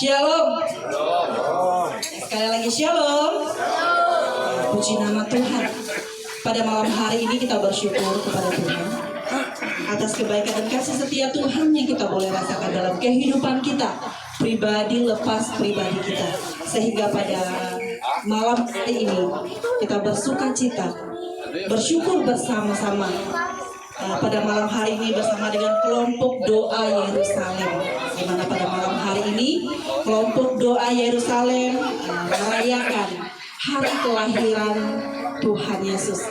Shalom. Sekali lagi shalom. Puji nama Tuhan. Pada malam hari ini kita bersyukur kepada Tuhan atas kebaikan dan kasih setia Tuhan yang kita boleh rasakan dalam kehidupan kita pribadi lepas pribadi kita, sehingga pada malam hari ini kita bersuka cita, bersyukur bersama-sama pada malam hari ini bersama dengan kelompok doa Yerusalem, di mana pada malam hari ini kelompok doa Yerusalem merayakan hari kelahiran Tuhan Yesus,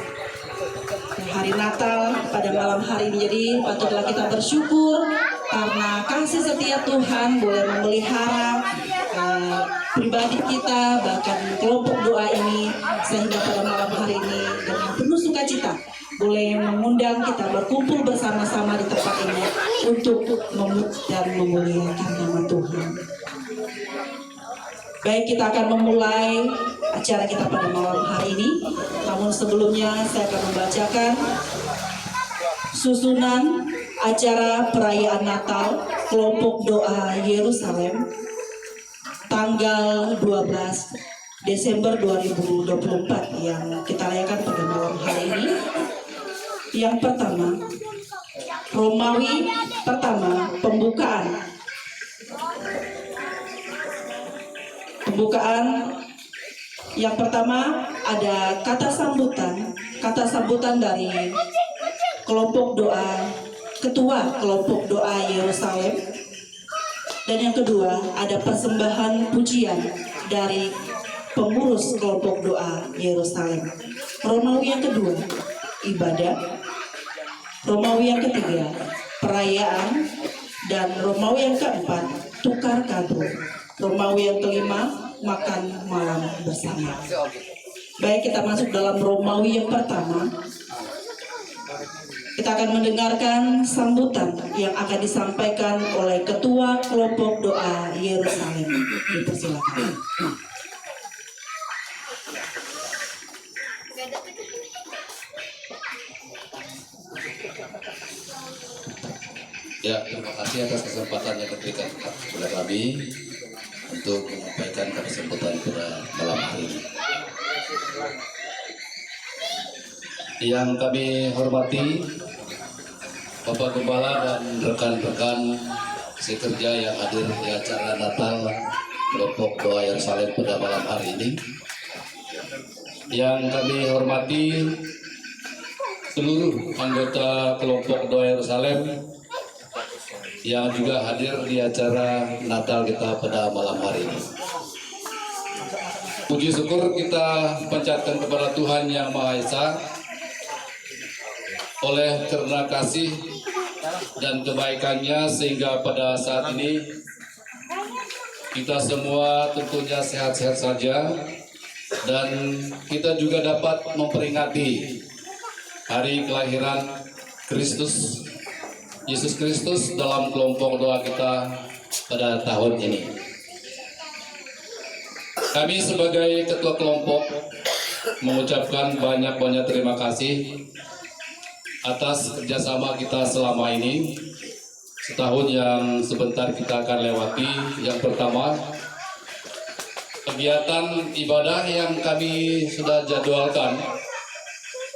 hari Natal pada malam hari ini. Jadi patutlah kita bersyukur karena kasih setia Tuhan boleh memelihara pribadi kita, bahkan kelompok doa ini, sehingga pada malam hari ini dengan penuh sukacita boleh mengundang kita berkumpul bersama-sama di tempat ini untuk memuji dan memuliakan nama Tuhan. Baik, kita akan memulai acara kita pada malam hari ini. Namun sebelumnya saya akan membacakan susunan acara perayaan Natal kelompok doa Yerusalem tanggal 12 Desember 2024 yang kita rayakan pada malam hari ini. Yang pertama, Romawi pertama, pembukaan yang pertama ada kata sambutan dari kelompok doa, ketua kelompok doa Yerusalem. Dan yang kedua ada persembahan pujian dari pengurus kelompok doa Yerusalem. Romawi yang kedua, ibadah. Romawi yang ketiga, perayaan. Dan Romawi yang keempat, tukar kado. Romawi yang kelima, makan malam bersama. Baik, kita masuk dalam Romawi yang pertama. Kita akan mendengarkan sambutan yang akan disampaikan oleh ketua kelompok doa Yerusalem. Dipersilakan. Ya, terima kasih atas kesempatan yang diberikan kepada kami untuk menyampaikan kesempatan pada malam hari ini. Yang kami hormati Bapak Gembala dan rekan-rekan sekerja yang hadir di acara Natal kelompok doa Yerusalem pada malam hari ini. Yang kami hormati seluruh anggota kelompok doa Yerusalem yang juga hadir di acara Natal kita pada malam hari ini. Puji syukur kita panjatkan kepada Tuhan Yang Maha Esa oleh karena kasih dan kebaikannya, sehingga pada saat ini kita semua tentunya sehat-sehat saja, dan kita juga dapat memperingati hari kelahiran Kristus Yesus Kristus dalam kelompok doa kita pada tahun ini. Kami sebagai ketua kelompok mengucapkan banyak-banyak terima kasih atas kerjasama kita selama ini. Setahun yang sebentar kita akan lewati. Yang pertama, kegiatan ibadah yang kami sudah jadwalkan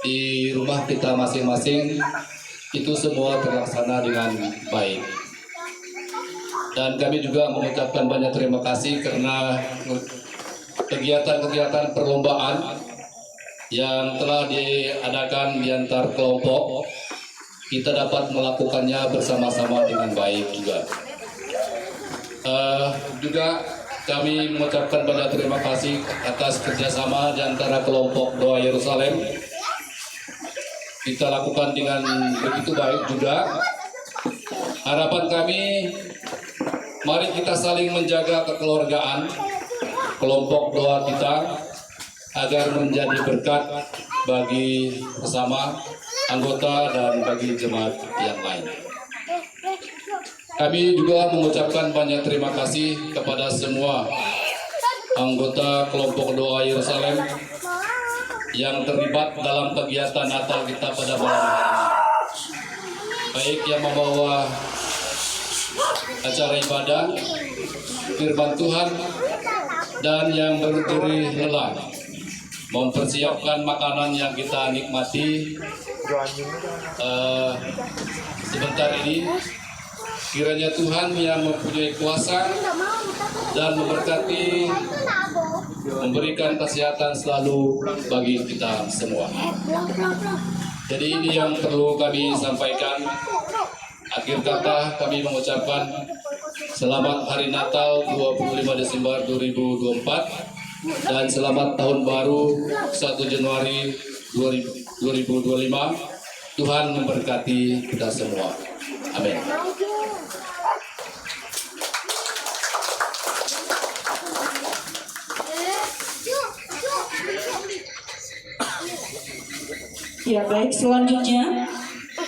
di rumah kita masing-masing itu semua terlaksana dengan baik. Dan kami juga mengucapkan banyak terima kasih karena kegiatan-kegiatan perlombaan yang telah diadakan di antar kelompok, kita dapat melakukannya bersama-sama dengan baik juga. Juga kami mengucapkan banyak terima kasih atas kerjasama di antara kelompok doa Yerusalem. Kita lakukan dengan begitu baik juga. Harapan kami Mari kita saling menjaga kekeluargaan kelompok doa kita agar menjadi berkat bagi sesama anggota dan bagi jemaat yang lain. Kami juga mengucapkan banyak terima kasih kepada semua anggota kelompok doa Yerusalem yang terlibat dalam kegiatan Natal kita pada malam hari ini. Baik yang membawa acara ibadah, firman Tuhan, dan yang berdiri lelah mempersiapkan makanan yang kita nikmati sebentar ini. Kiranya Tuhan yang mempunyai kuasa dan memberkati, memberikan kesehatan selalu bagi kita semua. Jadi ini yang perlu kami sampaikan. Akhir kata kami mengucapkan selamat Hari Natal 25 Desember 2024 dan selamat Tahun Baru 1 Januari 2025. Tuhan memberkati kita semua. Amin. Ya baik, selanjutnya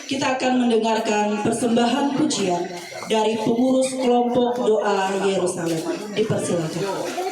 kita akan mendengarkan persembahan pujian dari pengurus kelompok doa Yerusalem. Dipersilakan.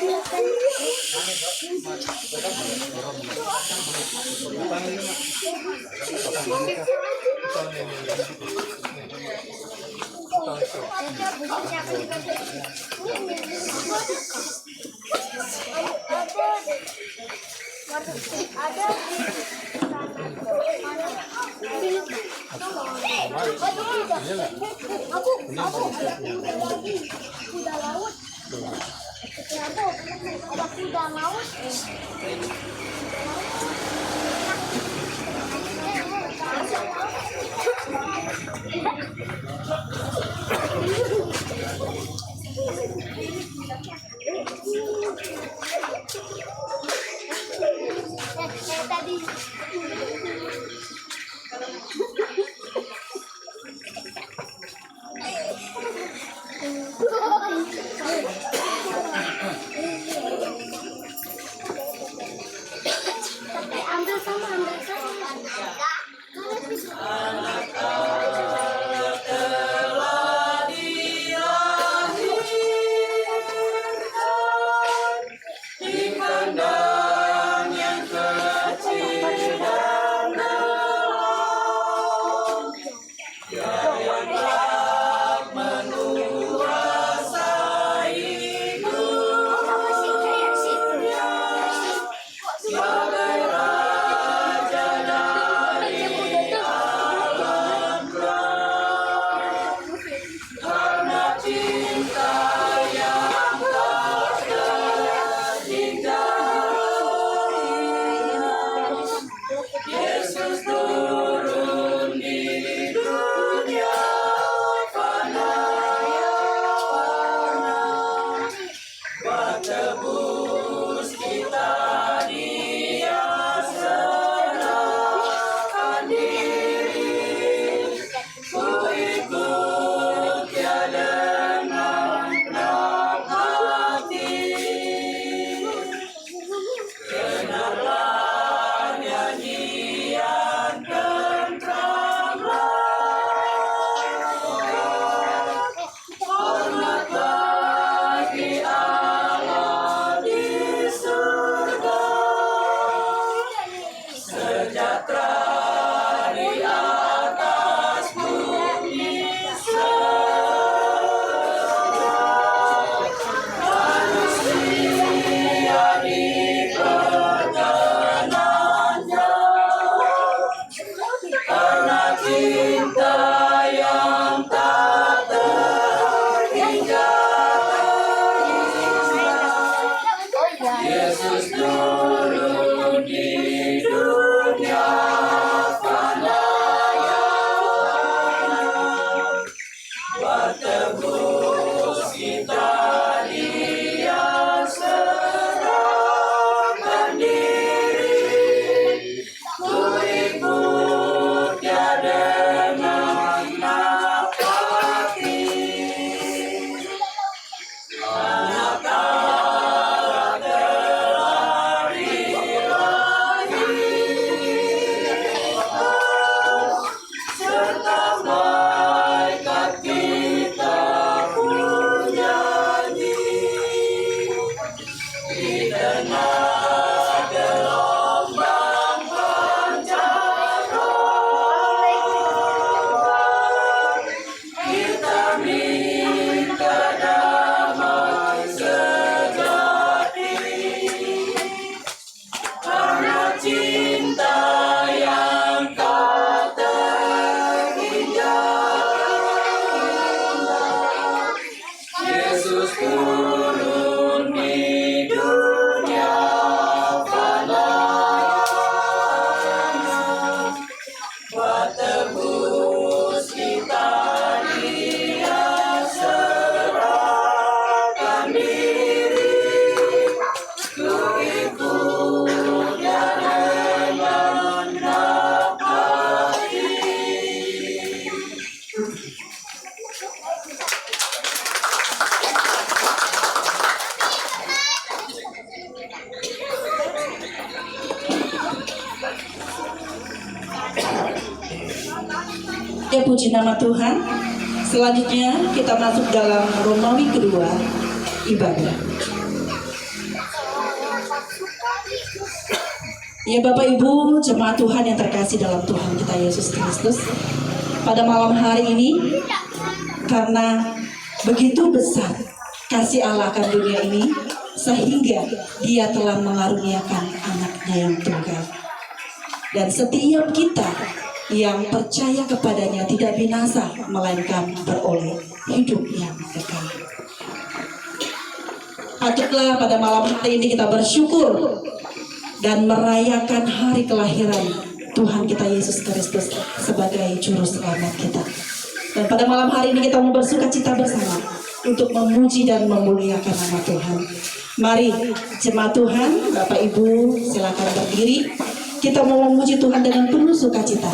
Ya, puji nama Tuhan. Selanjutnya kita masuk dalam Romawi kedua, ibadah. Ya Bapak Ibu, jemaat Tuhan yang terkasih dalam Tuhan kita Yesus Kristus, pada malam hari ini, karena begitu besar kasih Allah akan dunia ini, sehingga Dia telah mengaruniakan anaknya yang tunggal. Dan setiap kita yang percaya kepadanya tidak binasa, melainkan beroleh hidup yang kekal. Patutlah pada malam hari ini kita bersyukur dan merayakan hari kelahiran Tuhan kita Yesus Kristus sebagai juru selamat kita. Dan pada malam hari ini kita mau bersuka cita bersama untuk memuji dan memuliakan nama Tuhan. Mari jemaat Tuhan, Bapak Ibu silakan berdiri. Kita mau memuji Tuhan dengan penuh sukacita.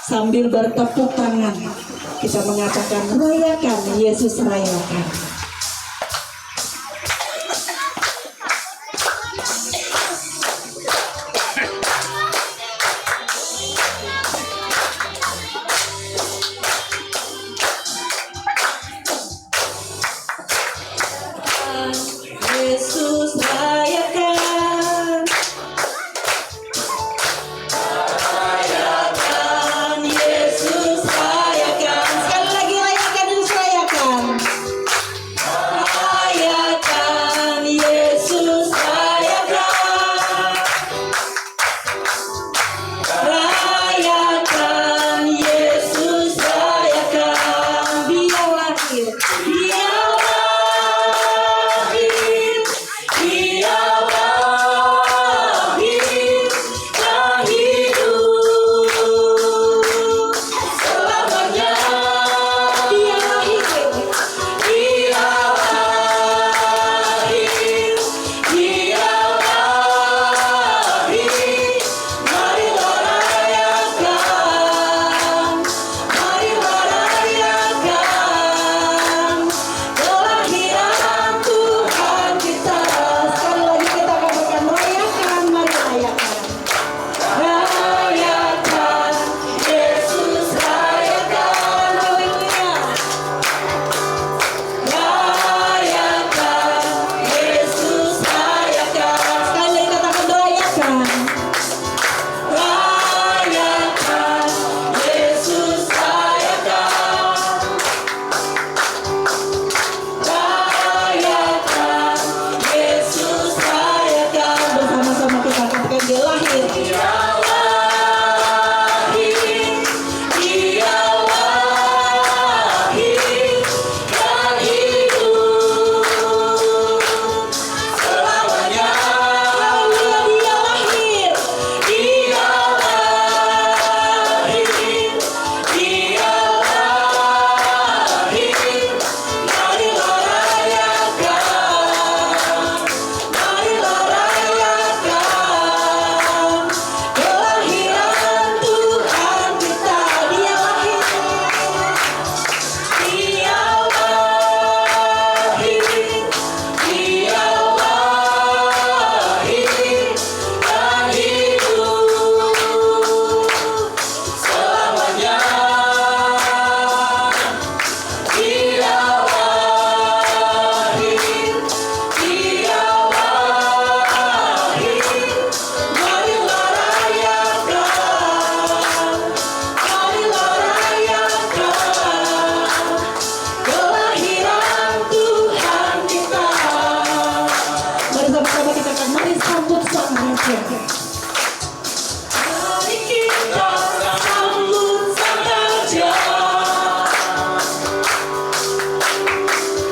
Sambil bertepuk tangan, kita mengatakan rayakan Yesus rayakan. Yesus rayakan. Yesus rayakan. Sekali lagi rayakan, Yesus rayakan. Rayakan Yesus rayakan. Rayakan Yesus rayakan. Dia lahir, dia lahir, dia lahir, dan hidup selamanya. Dia lahir, dia lahir, dia lahir. Marilah rayakan, marilah rayakan kelahiran Tuhan kita. Sekali lagi kita katakan rayakan, mari rayakan. Rayakan Yesus rayakan, haleluya. Rayakan Yesus rayakan. Sekali lagi katakan rayakan. Rayakan Yesus rayakan. Rayakan Yesus rayakan. Bersama-sama kita katakan dia lahir. Dia lahir, dia lahir, dan hidup selamanya. Haleluya, dia lahir, dia lahir, dia lahir. Marilah rayakan, marilah rayakan kelahiran Tuhan kita. Dia lahir, dia lahir, dia lahir, dan hidup selamanya. Dia lahir, dia lahir. Marilah rayakan, marilah rayakan kelahiran Tuhan kita. Mari sama-sama kita akan mari sambut sang raja. Mari kita sambut sang raja.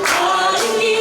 Hari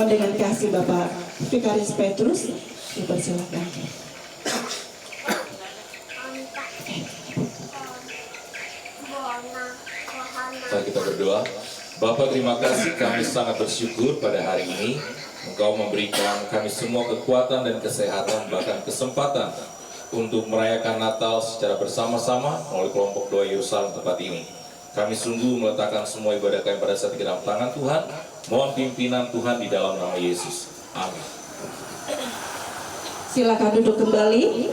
dengan kasih Bapak Vikaris Petrus, dipersilakan. Mari kita berdoa. Bapa, terima kasih, kami sangat bersyukur pada hari ini Engkau memberikan kami semua kekuatan dan kesehatan, bahkan kesempatan untuk merayakan Natal secara bersama-sama melalui kelompok doa Yerusalem tempat ini. Kami sungguh meletakkan semua ibadah kami pada saat ke dalam tangan Tuhan. Mohon pimpinan Tuhan di dalam nama Yesus. Amin. Silakan duduk kembali.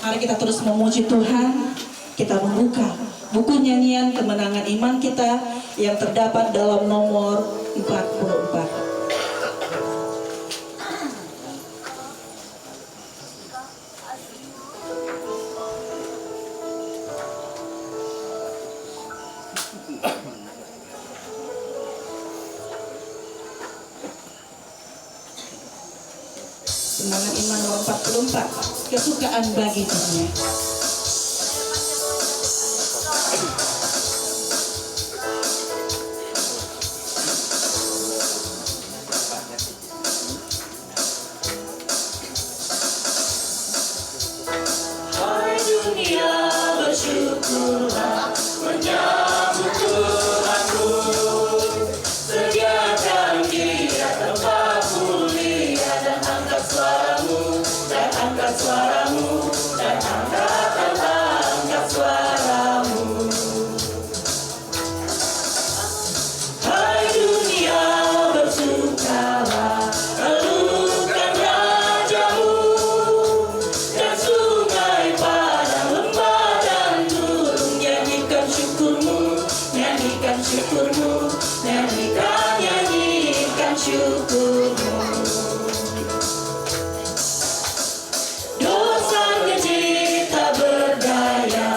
Mari kita terus memuji Tuhan. Kita membuka buku nyanyian kemenangan iman kita yang terdapat dalam nomor 44. Kemenangan iman nomor 44, kesukaan bagi dunia. Hai dunia, bersyukurlah menyambut Tuhanku. Sediakan Dia tempat mulia dan angkat suaramu, dan angkat suaramu, dan angkat suaramu. Hai dunia, bersukalah, elukan rajamu, dan sungai padang lembah dan gunung. Nyanyikan syukurmu, nyanyikan syukurmu, nyanyikan syukurmu. Dosanya tak berdaya,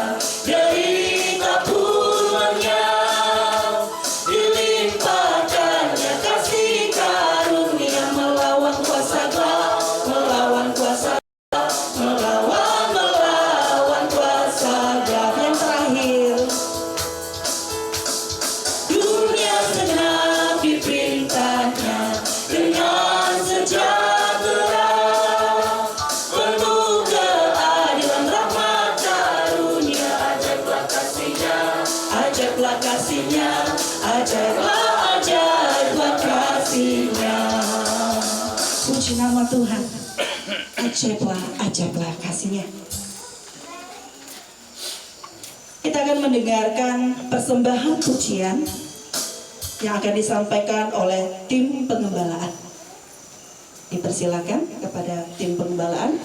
derita pun lenyap, dilimpahkannya kasih karunia melawan kuasa gelap, melawan kuasa gelap, melawan kuasa gelap. Yang terakhir, Dunia segenap diperintahnya dengan sejahtera, penuh keadilan, rahmat, karunia. Ajaiblah kasih-Nya, ajaiblah kasih-Nya, ajaiblah kasih-Nya. puji nama Tuhan. Ajaiblah kasih-Nya. Kita akan mendengarkan persembahan pujian yang akan disampaikan oleh tim pengembalaan. Dipersilakan kepada tim pengembalaan.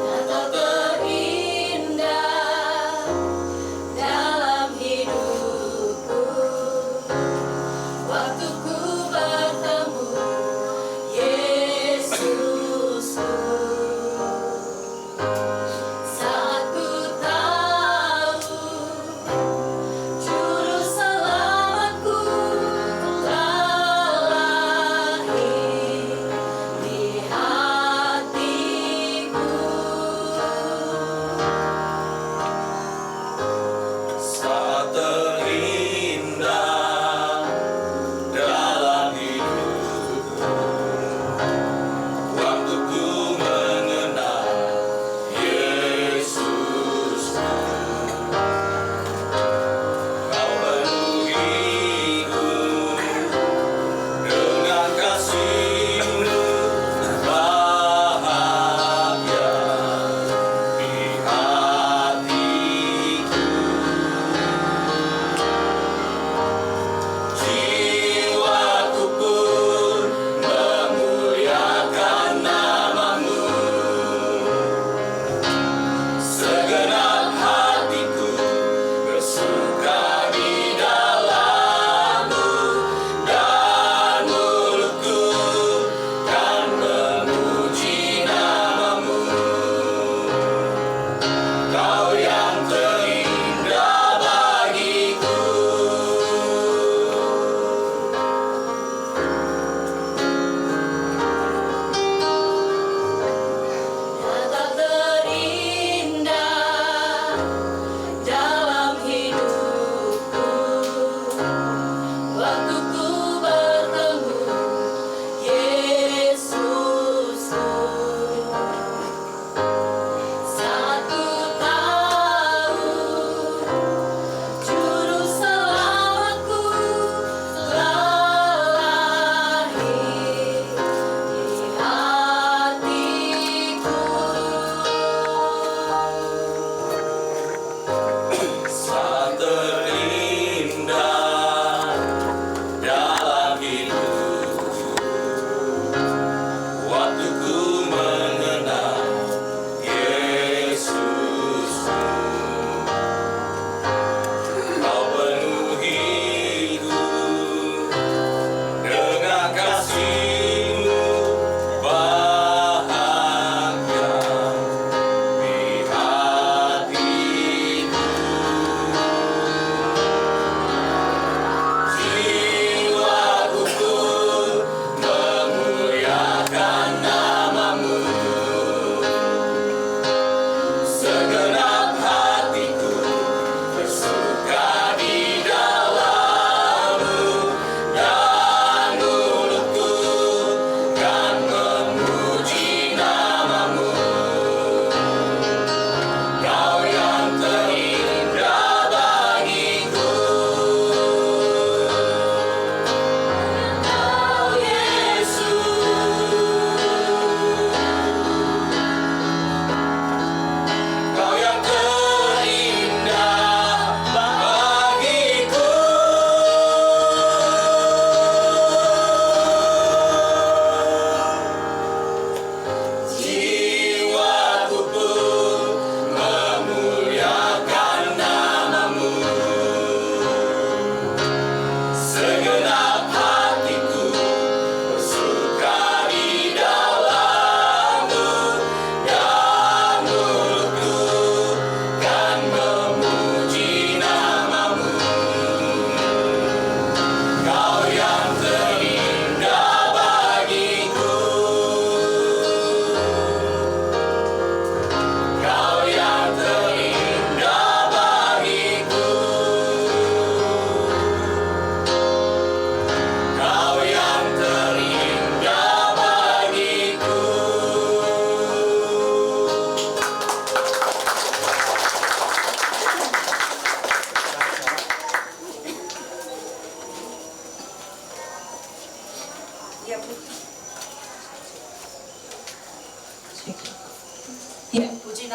Natal terindah dalam hidupku,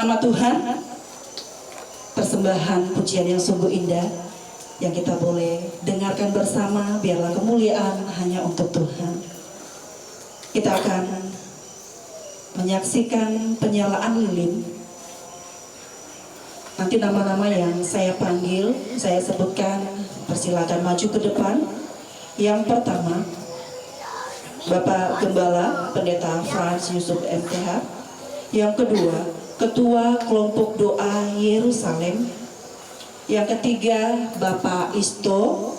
nama Tuhan, persembahan pujian yang sungguh indah yang kita boleh dengarkan bersama. Biarlah kemuliaan hanya untuk Tuhan. Kita akan menyaksikan penyalaan lilin. Nanti nama-nama yang saya panggil, saya sebutkan, persilakan maju ke depan. Yang pertama, Bapak Gembala Pendeta Frans Yusuf MTH. Yang kedua, Ketua Kelompok Doa Yerusalem. Yang ketiga, Bapak Isto.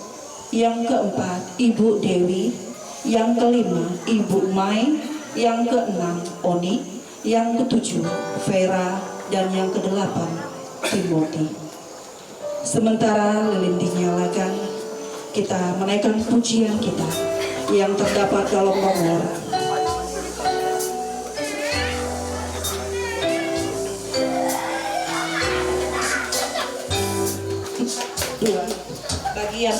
Yang keempat, Ibu Dewi. Yang kelima, Ibu Mai. Yang keenam, Oni. Yang ketujuh, Vera. Dan yang kedelapan, Timothy. Sementara lilin dinyalakan, kita menaikkan pujian kita yang terdapat dalam nomor 2 bagian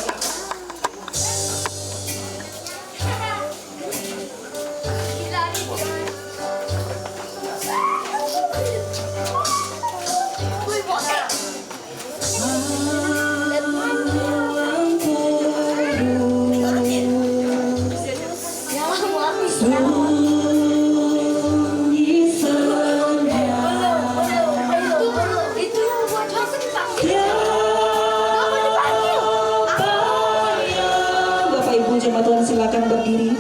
jemaat Tuhan, silakan berdiri.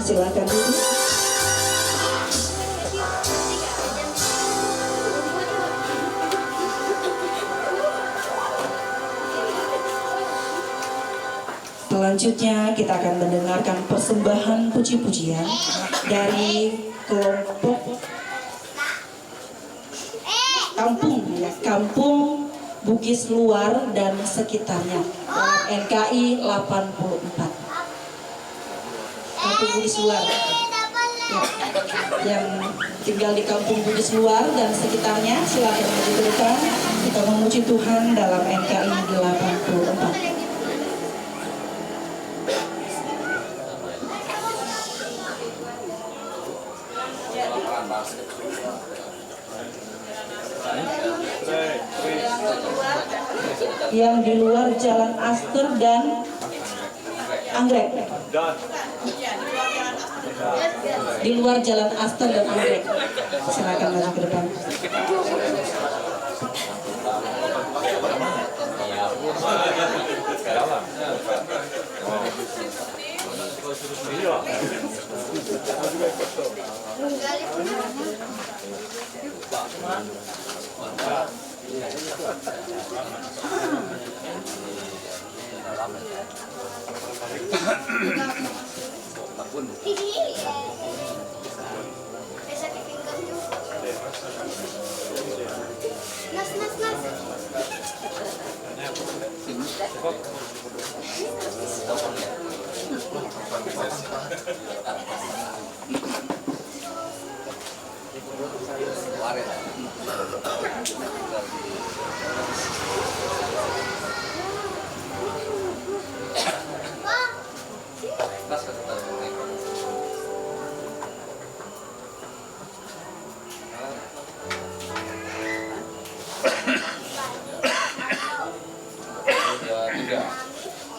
silakan duduk. Selanjutnya kita akan mendengarkan persembahan puji-pujian dari kelompok Kampung Bugis Luar dan sekitarnya dalam NKI 84. Kampung Bugis Luar ya, yang tinggal di Kampung Bugis Luar dan sekitarnya, silakan maju ke depan. Kita memuji Tuhan dalam NKI 84. Yang di luar Jalan Aster dan Anggrek. Di luar Jalan Aster dan Anggrek. Silakan maju ke depan.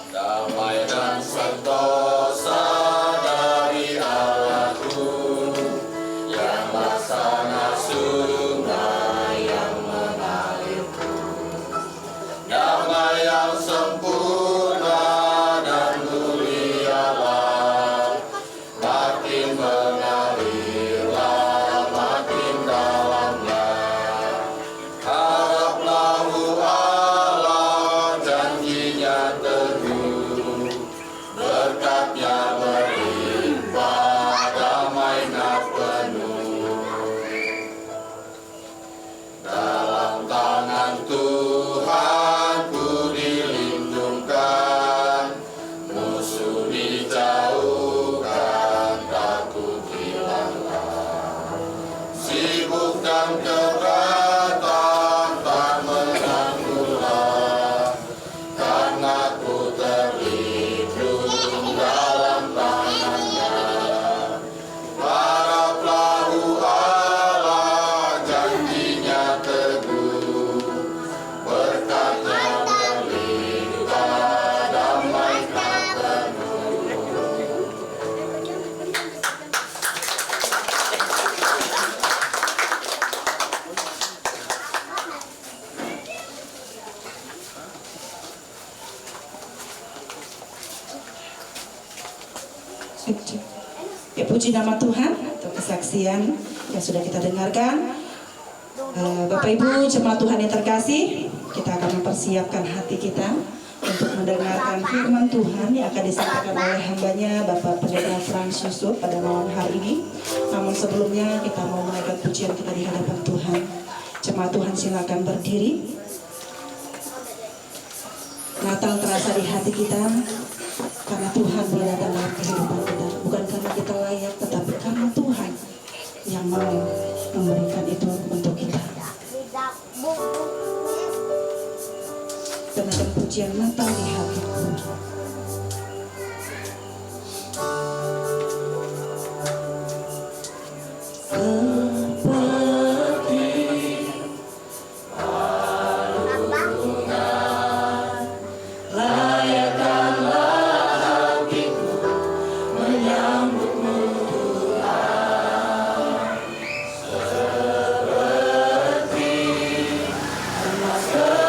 Damai dan sentosa dari Allahku, yang laksana sungai yang mengalirku. Damai yang sempurna dan mulialah, makin mengalirlah, makin dalamnya. Haraplah Allah, janjinya teguh, berkatnya berlimpah, damainya penuh. Dalam tangan Tuhan ku dilindungkan, musuh dijauhkan, takut hilanglah. Sibuk dan keberatan tak mengganggulah, karena ku terlindung dalam tangannya. Haraplah Allah, janjinya teguh, berkatnya berlimpah, damainya penuh. Ya, puji nama Tuhan untuk kesaksian yang sudah kita dengarkan. Bapak Ibu jemaat Tuhan yang terkasih, kita akan mempersiapkan hati kita untuk mendengarkan firman Tuhan yang akan disampaikan oleh hambanya Bapak Pendeta Frans Yusuf pada malam hari ini. Namun sebelumnya kita mau menaikkan pujian kita di hadapan Tuhan. Jemaat Tuhan silakan berdiri. Natal terasa di hati kita karena Tuhan boleh datang dalam kehidupan kita. Bukan karena kita layak, tetapi karena Tuhan yang mau memberikan itu untuk kita. Kenakan pujian Natal di hatiku.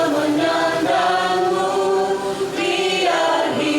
Menyandangmu biar hidup.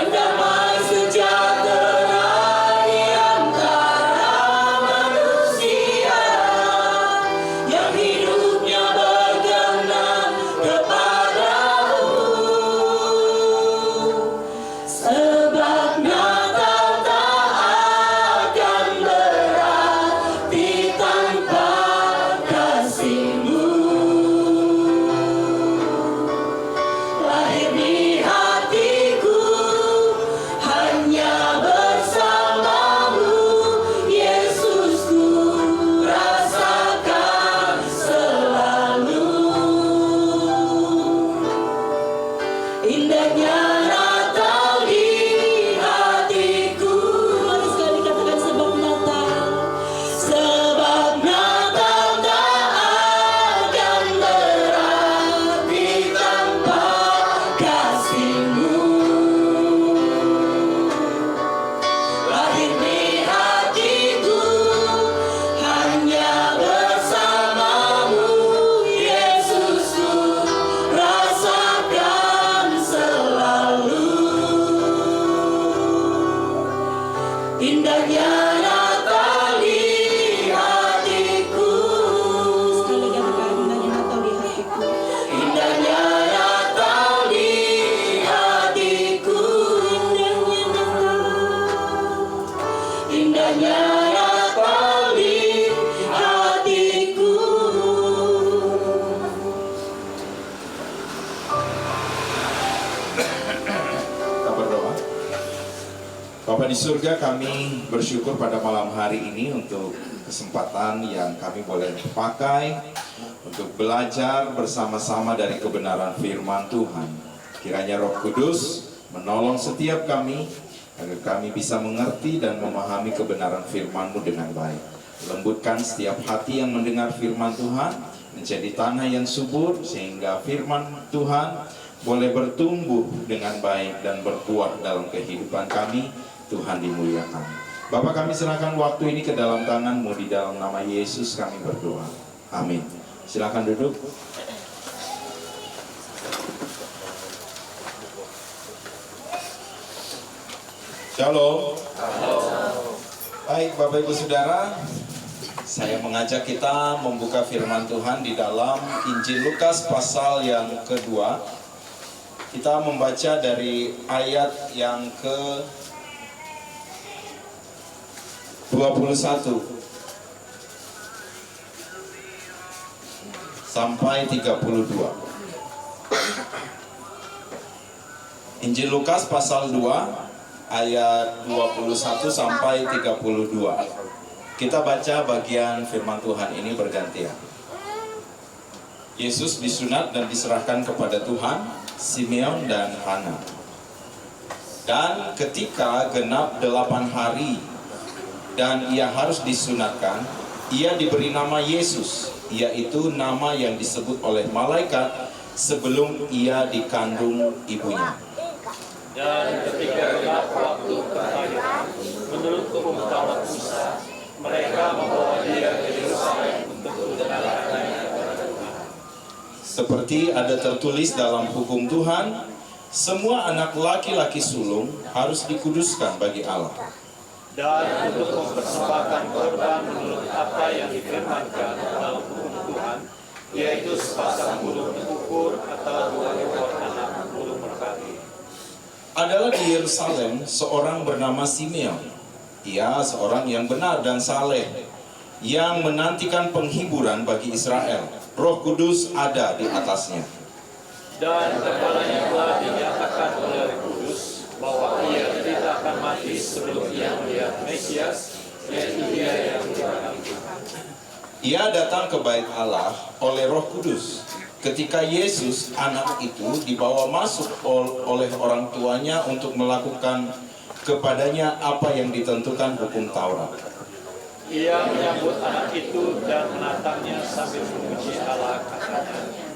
dan damai sejahtera di antara manusia yang hidupnya berkenan kepadamu. Sebab Natal tak akan berarti tanpa kasih-Mu. Lahir di hatiku hanya bersamamu, Yesus, ku rasakan selalu. Indahnya Natal di hatiku. Mari sekali katakan sebab Natal. Sebab Natal tak akan berarti tanpa kasih-Mu. Lahir di hatiku hanya bersamamu, Yesus, ku rasakan selalu. Indahnya Natal di hatiku. Sekali katakan indahnya Natal di hatiku. Indahnya Natal di hatiku. Indahnya Natal di hatiku. Kita berdoa. Bapa di surga, kami bersyukur pada malam hari ini untuk kesempatan yang kami boleh pakai untuk belajar bersama-sama dari kebenaran firman Tuhan. Kiranya Roh Kudus menolong setiap kami agar kami bisa mengerti dan memahami kebenaran firman-Mu dengan baik. Lembutkan setiap hati yang mendengar firman Tuhan menjadi tanah yang subur sehingga firman Tuhan boleh bertumbuh dengan baik dan berbuah dalam kehidupan kami. Tuhan dimuliakan. Bapa, kami serahkan waktu ini ke dalam tangan-Mu, di dalam nama Yesus kami berdoa. Amin. Silakan duduk. Shalom. Baik Bapak Ibu Saudara, saya mengajak kita membuka firman Tuhan di dalam Injil Lukas pasal yang kedua. Kita membaca dari ayat yang ke 21 sampai 32. Injil Lukas pasal 2 ayat 21 sampai 32. Kita baca bagian firman Tuhan ini bergantian. Yesus disunat dan diserahkan kepada Tuhan, Simeon dan Hana. Dan ketika genap 8 hari dan ia harus disunatkan, ia diberi nama Yesus, yaitu nama yang disebut oleh malaikat sebelum ia dikandung ibunya. Dan ketika genap waktu kelahiran, menurut hukum Taurat Musa, mereka membawa dia ke Yerusalem untuk dibenarkannya kepada Tuhan. Seperti ada tertulis dalam hukum Tuhan, semua anak laki-laki sulung harus dikuduskan bagi Allah. Dan untuk mempersembahkan korban menurut apa yang difirmankan dalam hukum Tuhan, yaitu sepasang bulu terukur atau 2 ekor anak bulu merpati. Adalah di Yerusalem seorang bernama Simeon. Ia seorang yang benar dan saleh, yang menantikan penghiburan bagi Israel. Roh Kudus ada di atasnya. Dan kepalanya telah dinyatakan oleh Roh Kudus bahwa ia tidak akan mati sebelum ia melihat Mesias, yaitu dia yang dipanggil Tuhan. Ia datang ke bait Allah oleh Roh Kudus. Ketika Yesus, anak itu, dibawa masuk oleh orang tuanya untuk melakukan kepadanya apa yang ditentukan hukum Taurat. Ia menyambut anak itu dan menatangnya sambil memuji Allah, katanya,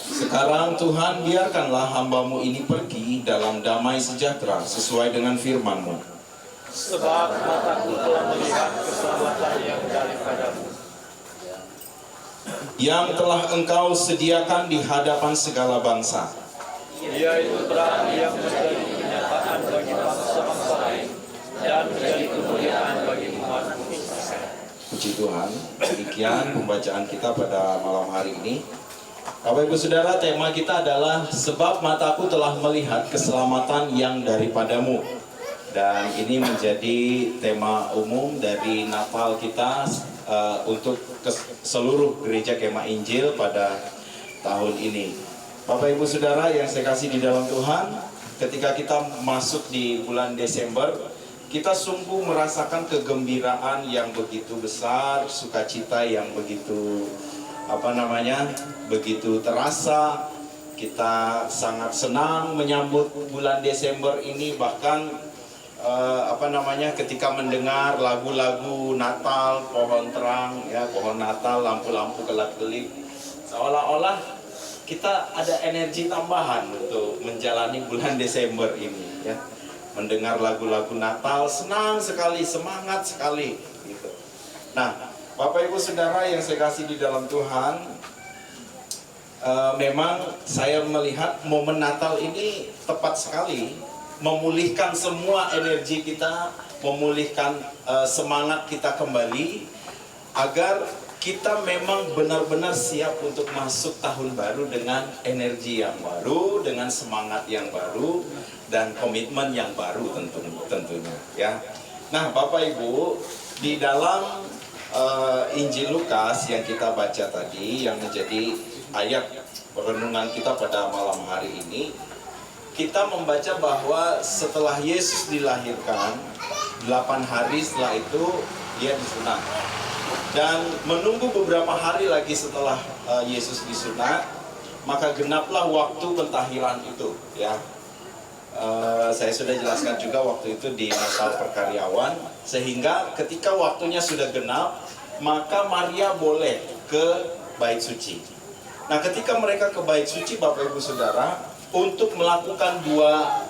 Sekarang Tuhan, biarkanlah hamba-Mu ini pergi dalam damai sejahtera sesuai dengan firman-Mu. sebab mataku telah melihat keselamatan yang daripada-Mu, yang telah Engkau sediakan di hadapan segala bangsa, yaitu terang yang menjadi kenyataan kehinaan bagi bangsa-bangsa lain dan menjadi kemuliaan bagi umat-Mu Israel. Puji Tuhan, demikian pembacaan kita pada malam hari ini. Bapak Ibu Saudara, tema kita adalah sebab mataku telah melihat keselamatan yang daripadamu. Dan ini menjadi tema umum dari Natal kita untuk seluruh gereja Kemah Injil pada tahun ini. Bapak Ibu Saudara yang saya kasih di dalam Tuhan, ketika kita masuk di bulan Desember, kita sungguh merasakan kegembiraan yang begitu besar, sukacita yang begitu begitu terasa. Kita sangat senang menyambut bulan Desember ini, bahkan ketika mendengar lagu-lagu Natal, pohon terang, ya pohon Natal, lampu-lampu kelap-kelip, seolah-olah kita ada energi tambahan untuk menjalani bulan Desember ini, ya. Mendengar lagu-lagu Natal, senang sekali, semangat sekali, gitu. Nah, Bapak Ibu Saudara yang saya kasih di dalam Tuhan, memang saya melihat momen Natal ini tepat sekali memulihkan semua energi kita, memulihkan semangat kita kembali, agar kita memang benar-benar siap untuk masuk tahun baru dengan energi yang baru, dengan semangat yang baru, dan komitmen yang baru tentunya, ya. Nah, Bapak Ibu, di dalam Injil Lukas yang kita baca tadi, yang menjadi ayat renungan kita pada malam hari ini, kita membaca bahwa setelah Yesus dilahirkan, 8 hari setelah itu dia disunat. Dan menunggu beberapa hari lagi setelah Yesus disunat, maka genaplah waktu pentahiran itu, ya. Saya sudah jelaskan juga waktu itu di Natal Perkaryawan, sehingga ketika waktunya sudah genap, maka Maria boleh ke bait suci. Nah, ketika mereka ke bait suci, Bapak Ibu Saudara, untuk melakukan dua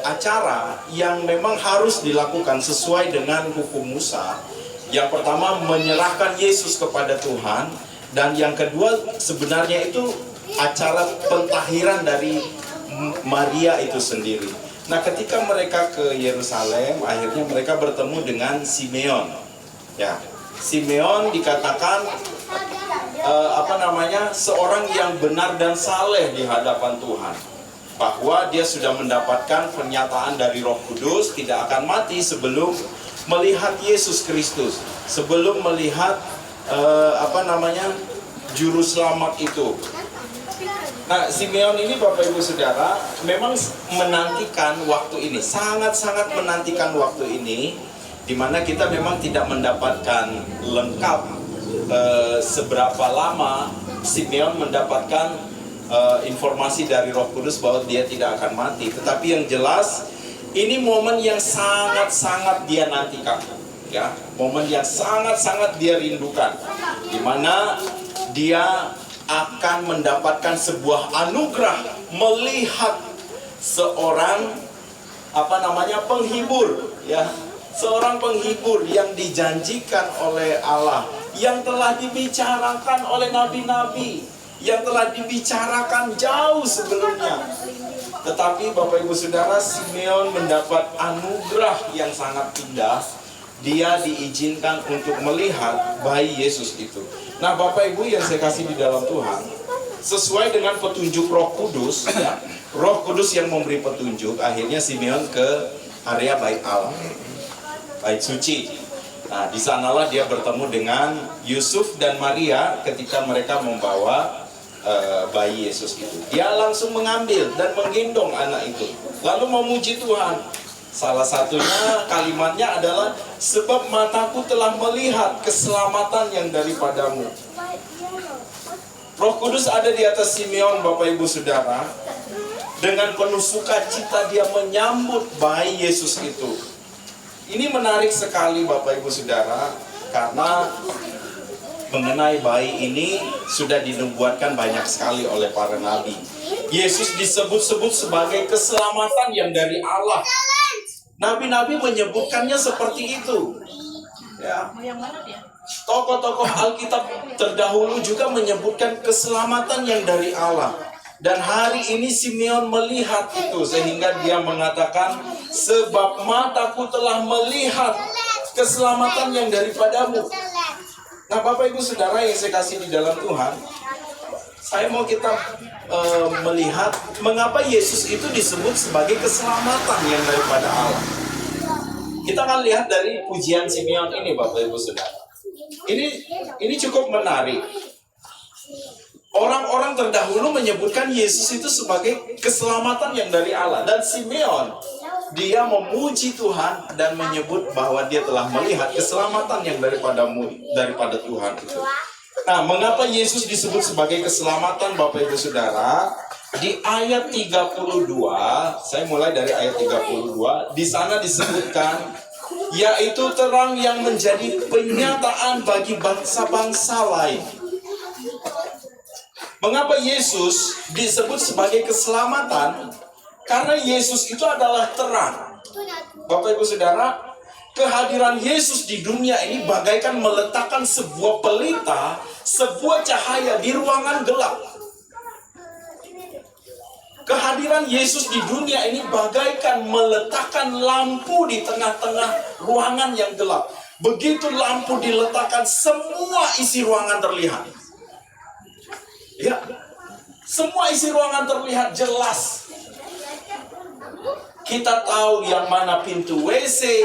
acara yang memang harus dilakukan sesuai dengan hukum Musa. Yang pertama, menyerahkan Yesus kepada Tuhan, dan yang kedua sebenarnya itu acara pentahiran dari Maria itu sendiri. Nah, ketika mereka ke Yerusalem, akhirnya mereka bertemu dengan Simeon. Ya, Simeon dikatakan seorang yang benar dan saleh di hadapan Tuhan, bahwa dia sudah mendapatkan pernyataan dari Roh Kudus tidak akan mati sebelum melihat Yesus Kristus, sebelum melihat juru selamat itu. Nah, Simeon ini, Bapak Ibu Saudara, memang menantikan waktu ini, sangat-sangat menantikan waktu ini, di mana kita memang tidak mendapatkan lengkap seberapa lama Simeon mendapatkan informasi dari Roh Kudus bahwa dia tidak akan mati. Tetapi yang jelas, ini momen yang sangat-sangat dia nantikan, ya, momen yang sangat-sangat dia rindukan, di mana dia akan mendapatkan sebuah anugerah melihat seorang penghibur, ya, seorang penghibur yang dijanjikan oleh Allah, yang telah dibicarakan oleh nabi-nabi, yang telah dibicarakan jauh sebelumnya. Tetapi Bapak Ibu Saudara, Simeon mendapat anugerah yang sangat indah. Dia diizinkan untuk melihat bayi Yesus itu. Nah, Bapak Ibu yang saya kasih di dalam Tuhan, sesuai dengan petunjuk Roh Kudus, ya, Roh Kudus yang memberi petunjuk, akhirnya Simeon ke area bait Allah, bait suci. Nah, di sanalah dia bertemu dengan Yusuf dan Maria ketika mereka membawa bayi Yesus itu. Dia langsung mengambil dan menggendong anak itu, lalu memuji Tuhan. Salah satunya kalimatnya adalah, sebab mataku telah melihat keselamatan yang daripadamu. Roh Kudus ada di atas Simeon, Bapak Ibu Saudara. Dengan penuh sukacita dia menyambut bayi Yesus itu. Ini menarik sekali Bapak Ibu Saudara, karena mengenai bayi ini sudah dinubuatkan banyak sekali oleh para nabi. Yesus disebut-sebut sebagai keselamatan yang dari Allah. Nabi-nabi menyebutkannya seperti itu. Ya. Tokoh-tokoh Alkitab terdahulu juga menyebutkan keselamatan yang dari Allah. Dan hari ini Simeon melihat itu sehingga dia mengatakan, sebab mataku telah melihat keselamatan yang daripadamu. Nah Bapak Ibu Saudara yang saya kasih di dalam Tuhan, saya mau kita melihat mengapa Yesus itu disebut sebagai keselamatan yang daripada Allah. Kita akan lihat dari pujian Simeon ini Bapak Ibu Saudara. Ini cukup menarik. Orang-orang terdahulu menyebutkan Yesus itu sebagai keselamatan yang dari Allah. Dan Simeon, dia memuji Tuhan dan menyebut bahwa dia telah melihat keselamatan yang daripada Tuhan itu. Nah, mengapa Yesus disebut sebagai keselamatan Bapak Ibu Saudara? Di ayat 32, saya mulai dari ayat 32, di sana disebutkan, yaitu terang yang menjadi penyataan bagi bangsa-bangsa lain. Mengapa Yesus disebut sebagai keselamatan? Karena Yesus itu adalah terang. Bapak Ibu Saudara, kehadiran Yesus di dunia ini bagaikan meletakkan sebuah pelita, sebuah cahaya di ruangan gelap. Kehadiran Yesus di dunia ini bagaikan meletakkan lampu di tengah-tengah ruangan yang gelap. Begitu lampu diletakkan, semua isi ruangan terlihat. Ya, semua isi ruangan terlihat jelas. Kita tahu yang mana pintu WC,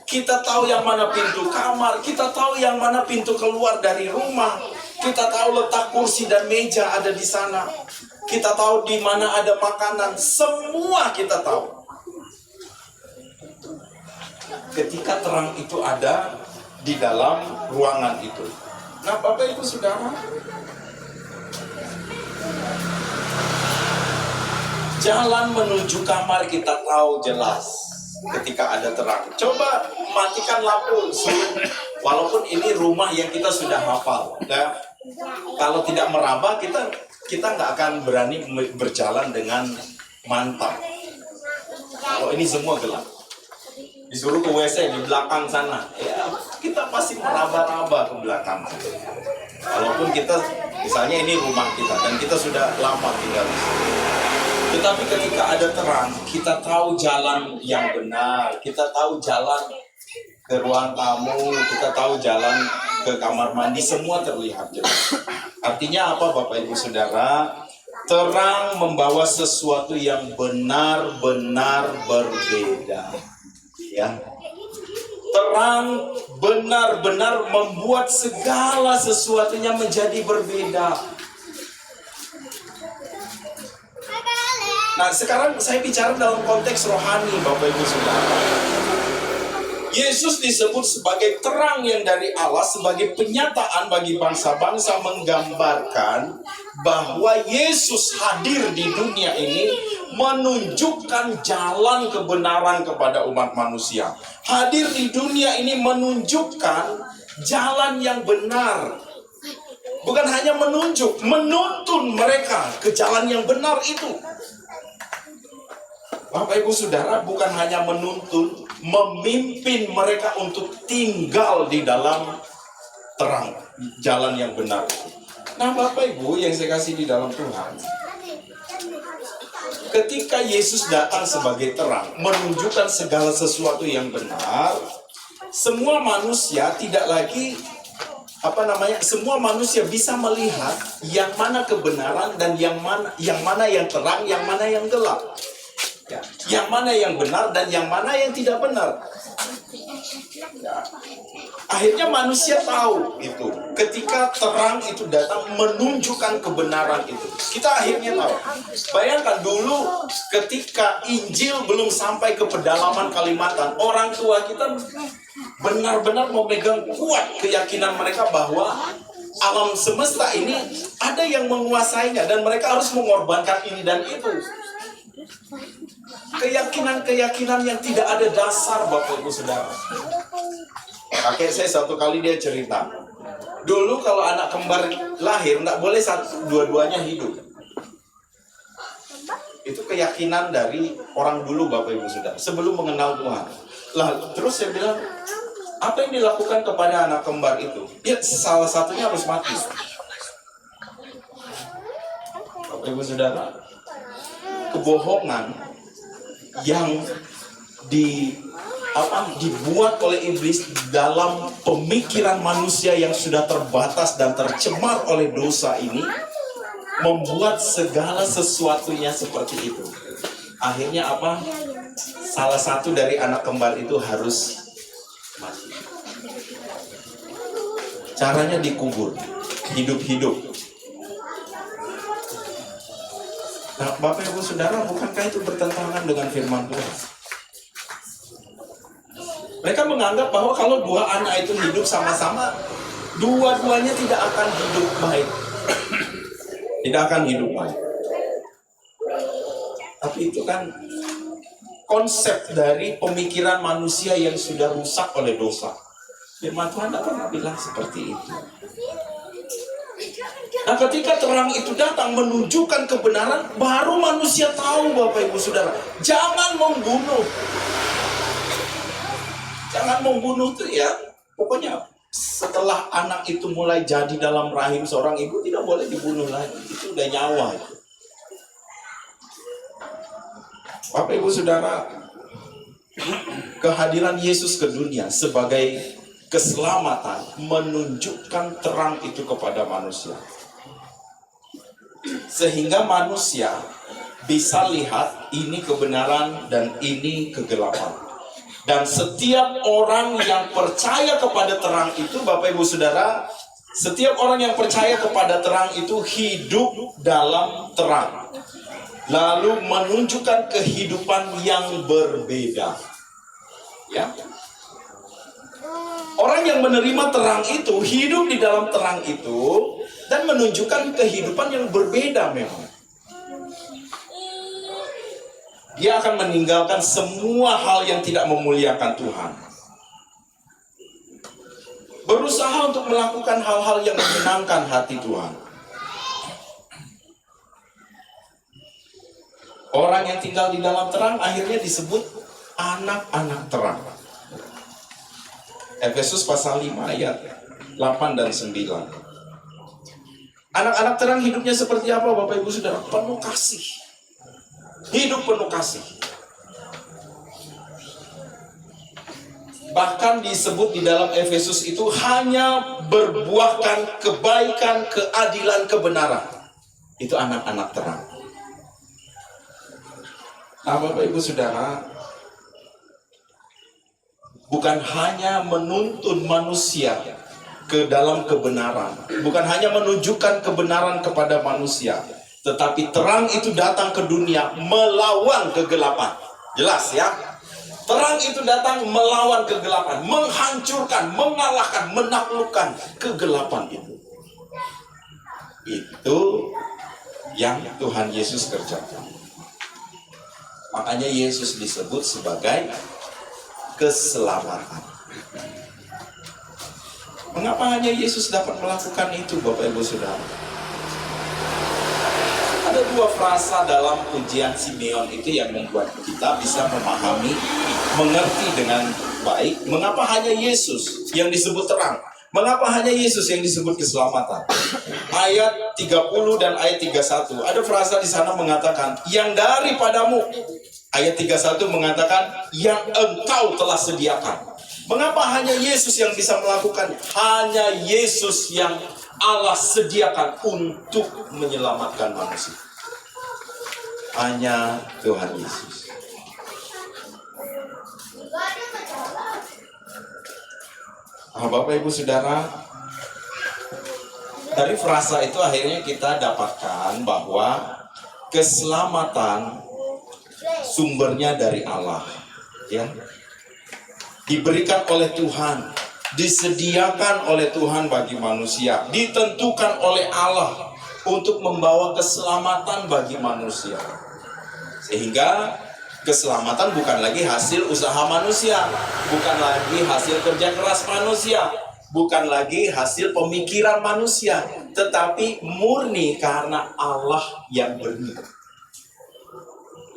kita tahu yang mana pintu kamar, kita tahu yang mana pintu keluar dari rumah, kita tahu letak kursi dan meja ada di sana, kita tahu di mana ada makanan, semua kita tahu. Ketika terang itu ada di dalam ruangan itu. Nah, Bapak Ibu Saudara, jalan menuju kamar kita tahu jelas ketika ada terang. Coba matikan lampu, walaupun ini rumah yang kita sudah hafal. Nah, kalau tidak meraba, kita nggak akan berani berjalan dengan mantap. Kalau ini semua gelap, disuruh ke WC di belakang sana, ya kita pasti meraba-raba ke belakang. Walaupun kita, misalnya ini rumah kita dan kita sudah lama tinggal di sini. Tetapi ketika ada terang, kita tahu jalan yang benar, kita tahu jalan ke ruang tamu, kita tahu jalan ke kamar mandi, semua terlihat jelas. Artinya apa Bapak Ibu Saudara? Terang membawa sesuatu yang benar-benar berbeda. Ya. Terang benar-benar membuat segala sesuatunya menjadi berbeda. Nah, sekarang saya bicara dalam konteks rohani, Bapak Ibu Saudara. Yesus disebut sebagai terang yang dari Allah, sebagai penyataan bagi bangsa-bangsa, menggambarkan bahwa Yesus hadir di dunia ini menunjukkan jalan kebenaran kepada umat manusia. Hadir di dunia ini menunjukkan jalan yang benar. Bukan hanya menunjuk, menuntun mereka ke jalan yang benar itu. Bapak Ibu Saudara, bukan hanya menuntun, memimpin mereka untuk tinggal di dalam terang, jalan yang benar. Nah Bapak Ibu yang saya kasih di dalam Tuhan, ketika Yesus datang sebagai terang, menunjukkan segala sesuatu yang benar, semua manusia tidak lagi semua manusia bisa melihat yang mana kebenaran dan yang mana yang terang, yang mana yang gelap. Ya, yang mana yang benar dan yang mana yang tidak benar. Ya. Akhirnya manusia tahu itu. Ketika terang itu datang menunjukkan kebenaran itu, kita akhirnya tahu. Bayangkan dulu ketika Injil belum sampai ke pedalaman Kalimantan, orang tua kita benar-benar memegang kuat keyakinan mereka bahwa alam semesta ini ada yang menguasainya dan mereka harus mengorbankan ini dan itu. Keyakinan-keyakinan yang tidak ada dasar, Bapak Ibu Saudara. Kakek saya satu kali dia cerita, dulu kalau anak kembar lahir nggak boleh dua-duanya hidup. Itu keyakinan dari orang dulu, Bapak Ibu Saudara, sebelum mengenal Tuhan. Lah terus saya bilang, apa yang dilakukan kepada anak kembar itu? Ya salah satunya harus mati. Bapak Bapak Ibu Saudara, kebohongan yang dibuat oleh iblis dalam pemikiran manusia yang sudah terbatas dan tercemar oleh dosa ini membuat segala sesuatunya seperti itu. Akhirnya apa? Salah satu dari anak kembar itu harus mati. Caranya dikubur, hidup-hidup. Nah, Bapak Ibu Saudara, bukankah itu bertentangan dengan firman Tuhan? Mereka menganggap bahwa kalau dua anak itu hidup sama-sama, dua-duanya tidak akan hidup baik. Tidak akan hidup baik. Tapi itu kan konsep dari pemikiran manusia yang sudah rusak oleh dosa. Firman Tuhan tidak pernah bilang seperti itu. Nah, ketika terang itu datang menunjukkan kebenaran, baru manusia tahu, Bapak Ibu Saudara, jangan membunuh. Jangan membunuh tuh ya. Pokoknya setelah anak itu mulai jadi dalam rahim seorang ibu, tidak boleh dibunuh lagi. Itu udah nyawa itu. Bapak Ibu Saudara, kehadiran Yesus ke dunia sebagai keselamatan menunjukkan terang itu kepada manusia. Sehingga manusia bisa lihat ini kebenaran dan ini kegelapan. Dan setiap orang yang percaya kepada terang itu, Bapak Ibu Saudara, setiap orang yang percaya kepada terang itu hidup dalam terang. Lalu menunjukkan kehidupan yang berbeda. Ya. Orang yang menerima terang itu, hidup di dalam terang itu, dan menunjukkan kehidupan yang berbeda memang. Dia akan meninggalkan semua hal yang tidak memuliakan Tuhan. Berusaha untuk melakukan hal-hal yang menyenangkan hati Tuhan. Orang yang tinggal di dalam terang akhirnya disebut anak-anak terang. Efesus pasal 5 ayat 8 dan 9. Anak-anak terang hidupnya seperti apa, Bapak Ibu Saudara? Penuh kasih. Hidup penuh kasih. Bahkan disebut di dalam Efesus itu hanya berbuahkan kebaikan, keadilan, kebenaran. Itu anak-anak terang. Nah, Bapak Ibu Saudara, bukan hanya menuntun manusia ke dalam kebenaran, bukan hanya menunjukkan kebenaran kepada manusia, tetapi terang itu datang ke dunia melawan kegelapan. Jelas ya? Terang itu datang melawan kegelapan, menghancurkan, mengalahkan, menaklukkan kegelapan itu. Itu yang Tuhan Yesus kerjakan. Makanya Yesus disebut sebagai keselamatan. Mengapa hanya Yesus dapat melakukan itu, Bapak Ibu Saudara? Ada dua frasa dalam ujian Simeon itu yang membuat kita bisa memahami, mengerti dengan baik. Mengapa hanya Yesus yang disebut terang? Mengapa hanya Yesus yang disebut keselamatan? Ayat 30 dan ayat 31. Ada frasa di sana mengatakan, yang daripadamu. Ayat 31 mengatakan, yang engkau telah sediakan. Mengapa hanya Yesus yang bisa melakukannya? Hanya Yesus yang Allah sediakan untuk menyelamatkan manusia. Hanya Tuhan Yesus. Bapak Ibu Saudara, dari frasa itu akhirnya kita dapatkan bahwa keselamatan sumbernya dari Allah, ya, diberikan oleh Tuhan, disediakan oleh Tuhan bagi manusia, ditentukan oleh Allah untuk membawa keselamatan bagi manusia. Sehingga keselamatan bukan lagi hasil usaha manusia, bukan lagi hasil kerja keras manusia, bukan lagi hasil pemikiran manusia, tetapi murni karena Allah yang beri.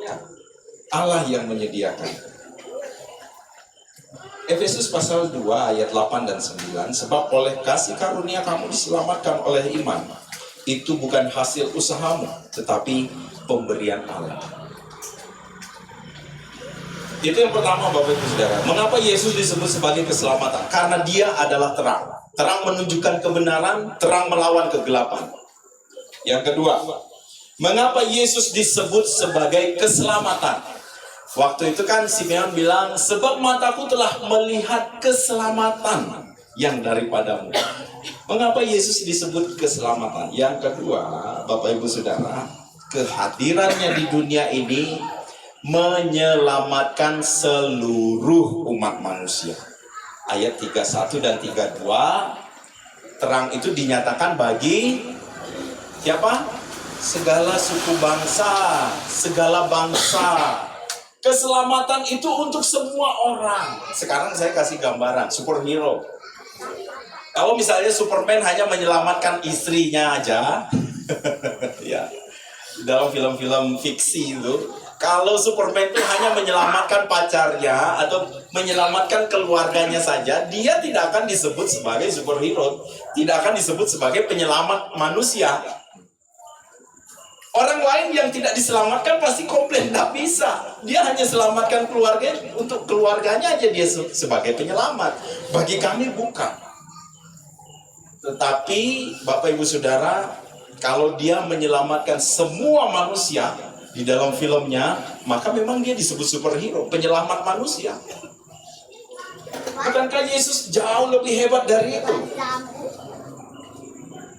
Ya, Allah yang menyediakan. Efesus pasal 2 ayat 8 dan 9, sebab oleh kasih karunia kamu diselamatkan oleh iman. itu bukan hasil usahamu, tetapi pemberian Allah. Itu yang pertama, Bapak Ibu Saudara. Mengapa Yesus disebut sebagai keselamatan? Karena dia adalah terang. Terang menunjukkan kebenaran, terang melawan kegelapan. Yang kedua, mengapa Yesus disebut sebagai keselamatan? Waktu itu kan Simeon bilang, sebab mataku telah melihat keselamatan yang daripadamu. Mengapa Yesus disebut keselamatan? Yang kedua, Bapak Ibu Saudara, kehadirannya di dunia ini menyelamatkan seluruh umat manusia. Ayat 31 dan 32, terang itu dinyatakan bagi siapa? Segala suku bangsa, segala bangsa. Keselamatan itu untuk semua orang. Sekarang saya kasih gambaran, superhero. Kalau misalnya Superman hanya menyelamatkan istrinya aja, ya, dalam film-film fiksi itu, kalau Superman itu hanya menyelamatkan pacarnya atau menyelamatkan keluarganya saja, dia tidak akan disebut sebagai superhero, tidak akan disebut sebagai penyelamat manusia. Orang lain yang tidak diselamatkan pasti komplain, tidak bisa. Dia hanya selamatkan keluarga, untuk keluarganya aja dia sebagai penyelamat. Bagi kami bukan. Tetapi Bapak Ibu Saudara, kalau dia menyelamatkan semua manusia di dalam filmnya, maka memang dia disebut superhero, penyelamat manusia. Bukankah Yesus jauh lebih hebat dari itu?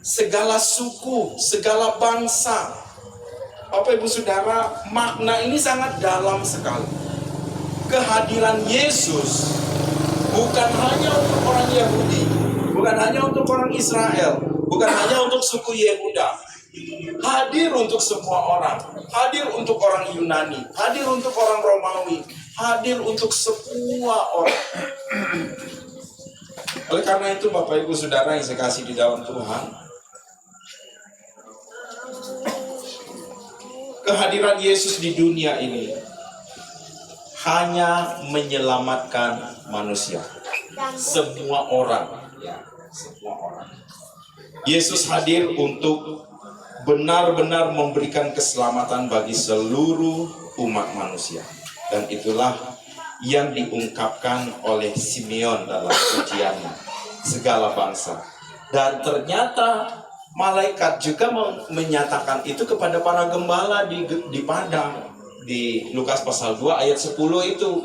Segala suku, segala bangsa. Bapak Ibu Saudara, makna ini sangat dalam sekali. Kehadiran Yesus bukan hanya untuk orang Yahudi, bukan hanya untuk orang Israel, bukan hanya untuk suku Yehuda. Hadir untuk semua orang, hadir untuk orang Yunani, hadir untuk orang Romawi, hadir untuk semua orang. Oleh karena itu, Bapak Ibu Saudara yang saya kasih di dalam Tuhan, kehadiran Yesus di dunia ini hanya menyelamatkan manusia, semua orang, ya, semua orang. Yesus hadir untuk benar-benar memberikan keselamatan bagi seluruh umat manusia, dan itulah yang diungkapkan oleh Simeon dalam pujiannya, segala bangsa. Dan ternyata malaikat juga menyatakan itu kepada para gembala di padang. Di Lukas pasal 2 ayat 10 itu.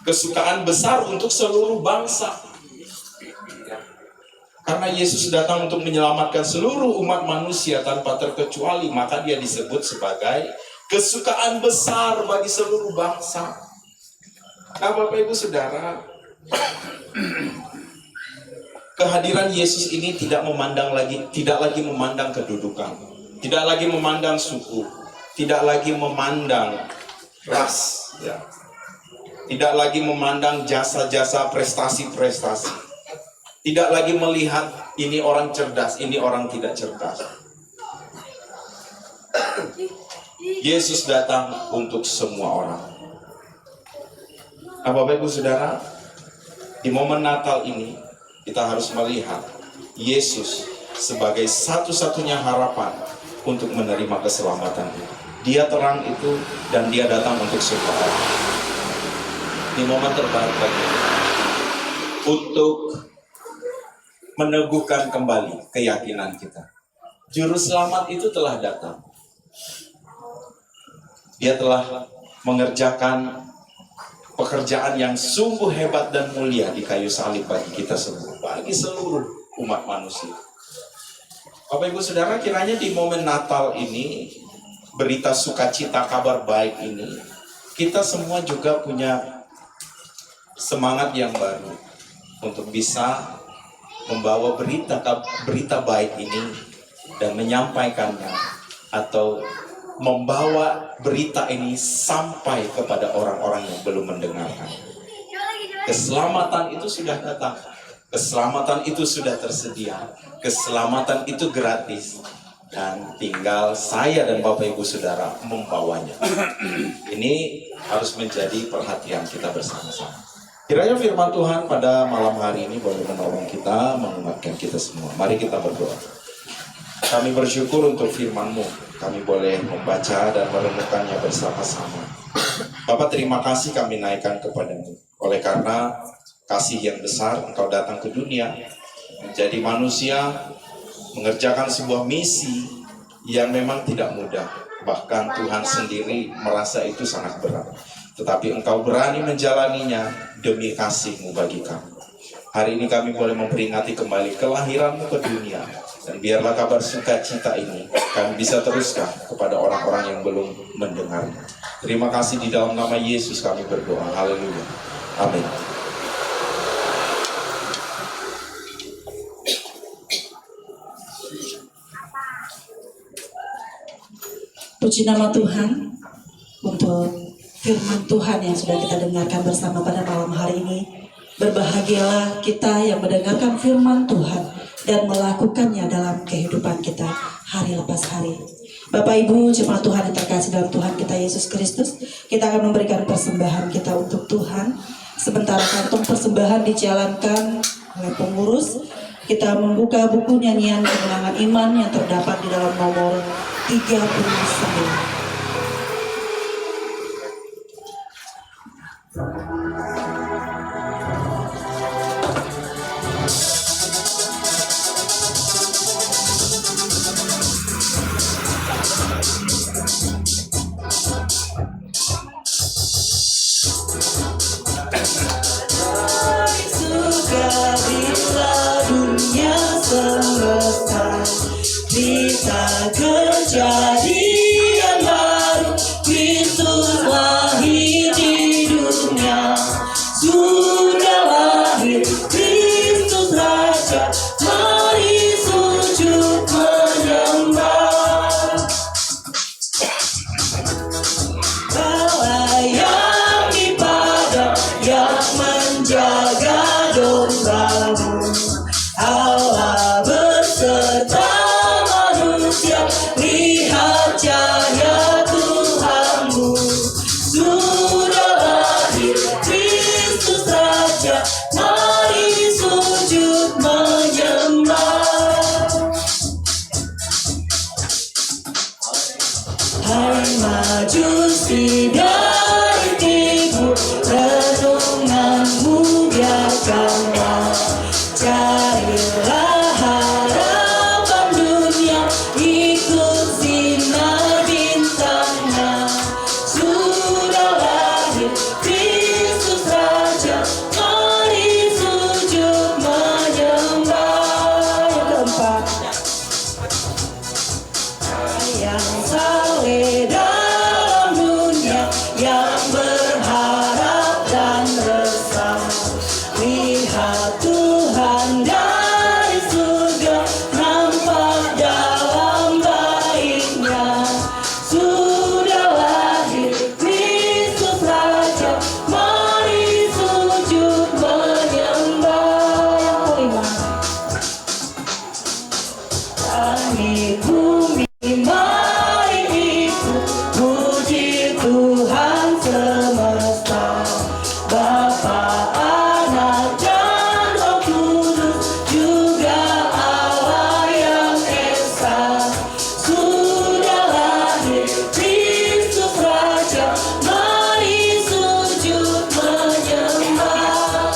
Kesukaan besar untuk seluruh bangsa. Karena Yesus datang untuk menyelamatkan seluruh umat manusia tanpa terkecuali, maka dia disebut sebagai kesukaan besar bagi seluruh bangsa. Nah, Bapak Ibu Saudara, kehadiran Yesus ini tidak lagi memandang kedudukan, tidak lagi memandang suku, tidak lagi memandang ras, ya. Tidak lagi memandang jasa-jasa, prestasi-prestasi, tidak lagi melihat ini orang cerdas, ini orang tidak cerdas. Yesus datang untuk semua orang. Nah, Bapak Ibu Saudara, di momen Natal ini kita harus melihat Yesus sebagai satu-satunya harapan untuk menerima keselamatan itu. Dia terang itu dan dia datang untuk semua orang. Di momen terbaik bagi kita, untuk meneguhkan kembali keyakinan kita. Juru selamat itu telah datang. Dia telah mengerjakan pekerjaan yang sungguh hebat dan mulia di kayu salib bagi kita semua, bagi seluruh umat manusia. Bapak Ibu Saudara, kiranya di momen Natal ini, berita sukacita, kabar baik ini, kita semua juga punya semangat yang baru untuk bisa membawa berita baik ini dan menyampaikannya, atau membawa berita ini sampai kepada orang-orang yang belum mendengarkan. Keselamatan itu sudah datang, keselamatan itu sudah tersedia, keselamatan itu gratis, dan tinggal saya dan Bapak Ibu Saudara membawanya. Ini harus menjadi perhatian kita bersama-sama. Kiranya firman Tuhan pada malam hari ini boleh menolong kita, menguatkan kita semua. Mari kita berdoa. Kami bersyukur untuk firman-Mu. Kami boleh membaca dan merenungkannya bersama-sama. Bapak, terima kasih kami naikkan kepadamu. Oleh karena kasih yang besar, Engkau datang ke dunia, menjadi manusia, mengerjakan sebuah misi yang memang tidak mudah. Bahkan Tuhan sendiri merasa itu sangat berat. Tetapi Engkau berani menjalaninya demi kasih-Mu bagi kami. Hari ini kami boleh memperingati kembali kelahiran-Mu ke dunia. Dan biarlah kabar sukacita ini kami bisa teruskan kepada orang-orang yang belum mendengarnya. Terima kasih, di dalam nama Yesus kami berdoa. Haleluya. Amin. Puji nama Tuhan untuk firman Tuhan yang sudah kita dengarkan bersama pada malam hari ini. Berbahagialah kita yang mendengarkan firman Tuhan dan melakukannya dalam kehidupan kita hari lepas hari. Bapak Ibu jemaat Tuhan yang terkasih dalam Tuhan kita Yesus Kristus, kita akan memberikan persembahan kita untuk Tuhan. Sementara kantong persembahan dijalankan oleh pengurus, kita membuka buku nyanyian kemenangan iman yang terdapat di dalam nomor 39. Kita kejadian baru, Kristus lahir di dunia. Sudah lahir Kristus Raja, mari sujud menyembah. Allah yang di padang, yang menjaga domba-Mu. Allah berserta manusia, lihat cahaya Tuhanmu. Sudah lahir Kristus Raja, mari sujud menyembah. Hai majusi dari timur, renunganmu biarkanlah. Carilah harapan dunia, ikut sinar bintangnya. Sudah lahir Kristus Raja, mari sujud menyembah. Yang keempat, yang saleh dalam dunia, yang berharap dan resah. Lihat Tuhan dari surga, nampak dalam baiknya. Sudah lahir Kristus Raja, mari sujud menyembah. Yang kelima, langit bumi mari ikut puji Tuhan semesta. Bapa, Anak, dan Roh Kudus, juga Allah yang esa. Sudah lahir Kristus Raja, mari sujud menyembah.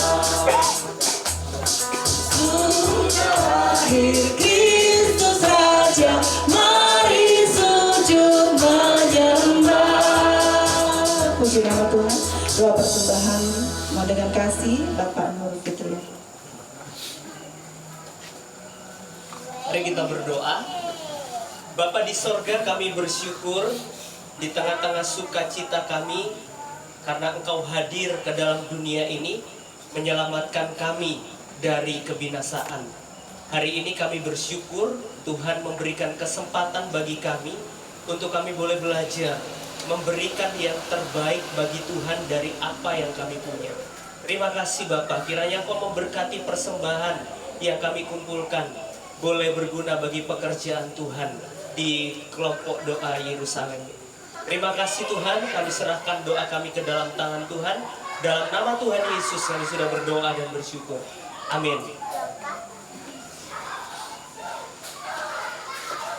Sudah lahir Kristus Raja, mari sujud menyembah. Puji nama Tuhan. Doa persembahan mau dengan kasih Bapak Nur Fitri. Mari kita berdoa. Bapa di sorga, kami bersyukur di tengah-tengah sukacita kami karena Engkau hadir ke dalam dunia ini menyelamatkan kami dari kebinasaan. Hari ini kami bersyukur Tuhan memberikan kesempatan bagi kami untuk kami boleh belajar memberikan yang terbaik bagi Tuhan dari apa yang kami punya. Terima kasih Bapak, kiranya Engkau memberkati persembahan yang kami kumpulkan boleh berguna bagi pekerjaan Tuhan di kelompok doa Yerusalem. Terima kasih Tuhan, kami serahkan doa kami ke dalam tangan Tuhan. Dalam nama Tuhan Yesus kami sudah berdoa dan bersyukur. Amin.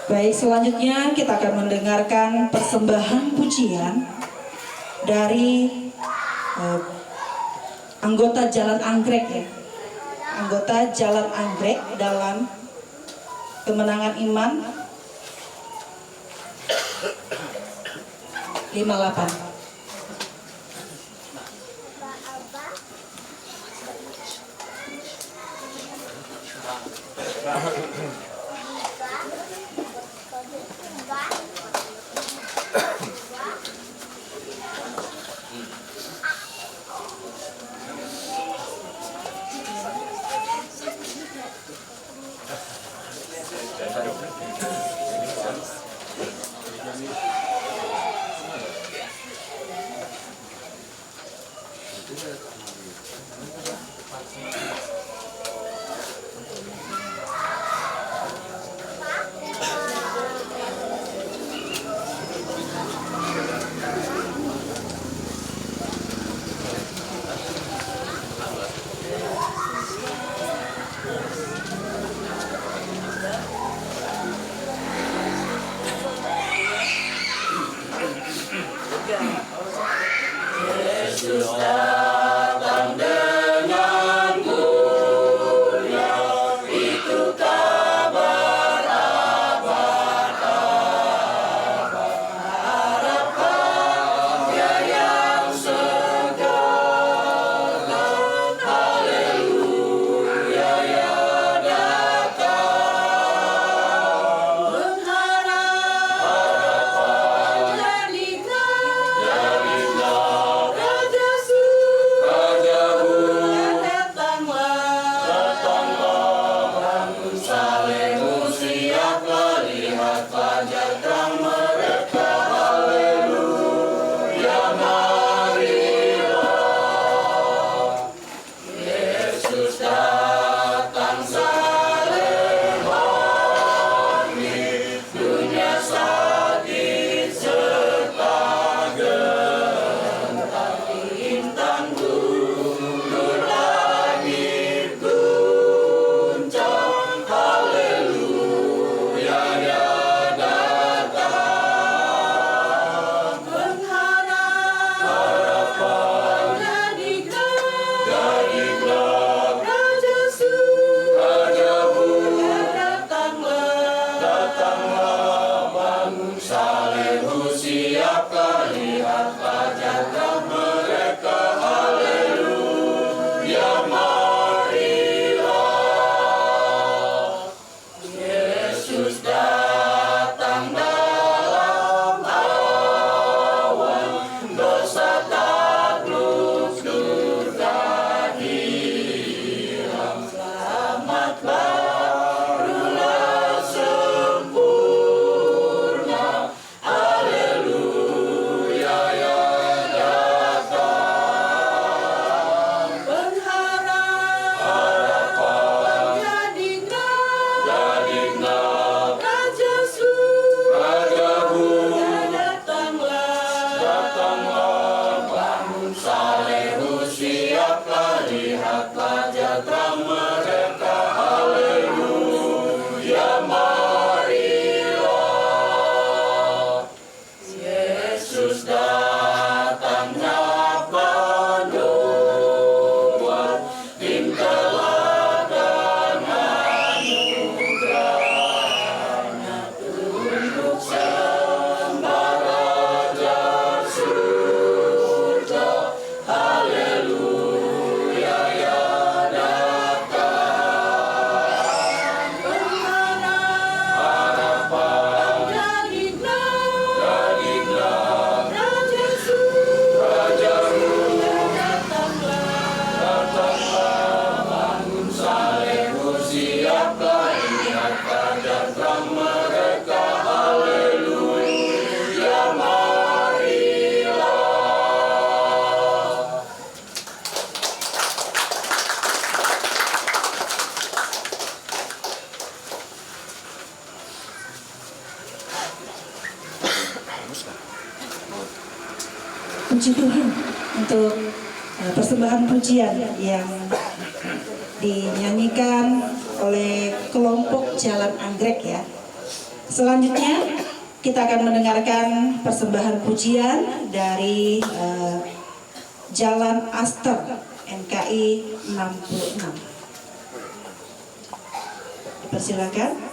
Baik, selanjutnya kita akan mendengarkan persembahan pujian dari anggota Jalan Anggrek ya. Anggota Jalan Anggrek dalam Kemenangan Iman 58. Puji Tuhan untuk persembahan pujian yang dinyanyikan oleh kelompok Jalan Anggrek ya. Selanjutnya kita akan mendengarkan persembahan pujian dari Jalan Aster NKI 66. Dipersilakan.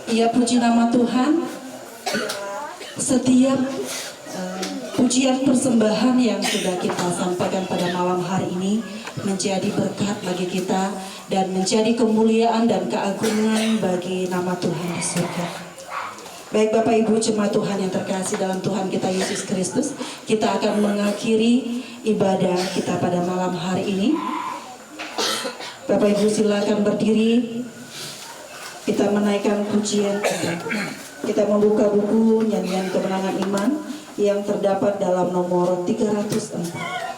Iya, puji nama Tuhan. Setiap pujian persembahan yang sudah kita sampaikan pada malam hari ini menjadi berkat bagi kita dan menjadi kemuliaan dan keagungan bagi nama Tuhan di surga. Baik Bapak Ibu jemaat Tuhan yang terkasih dalam Tuhan kita Yesus Kristus, kita akan mengakhiri ibadah kita pada malam hari ini. Bapak Ibu silakan berdiri. Kita menaikkan pujian kita. Kita membuka buku nyanyian kemenangan iman yang terdapat dalam nomor 304.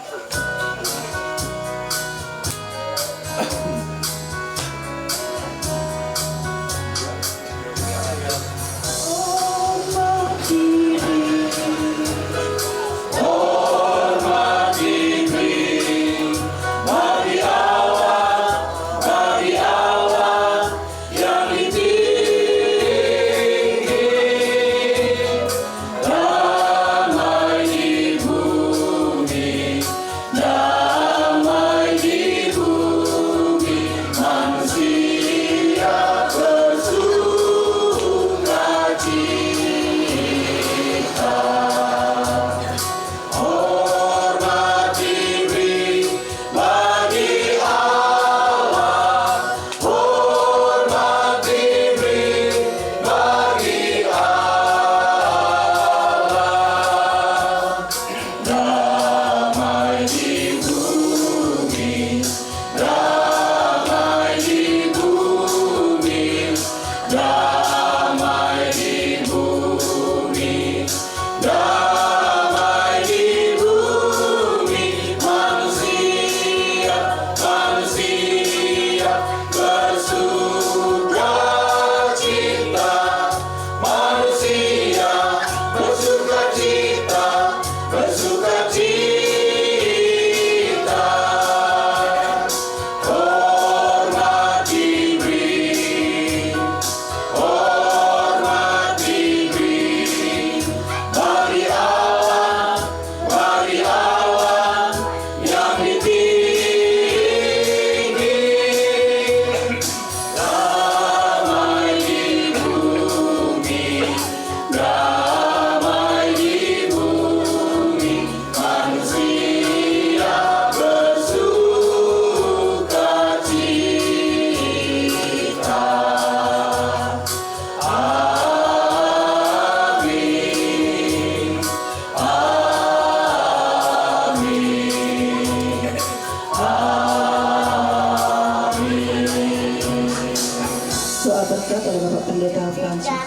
Doa berkat oleh Bapak Pendeta Francis.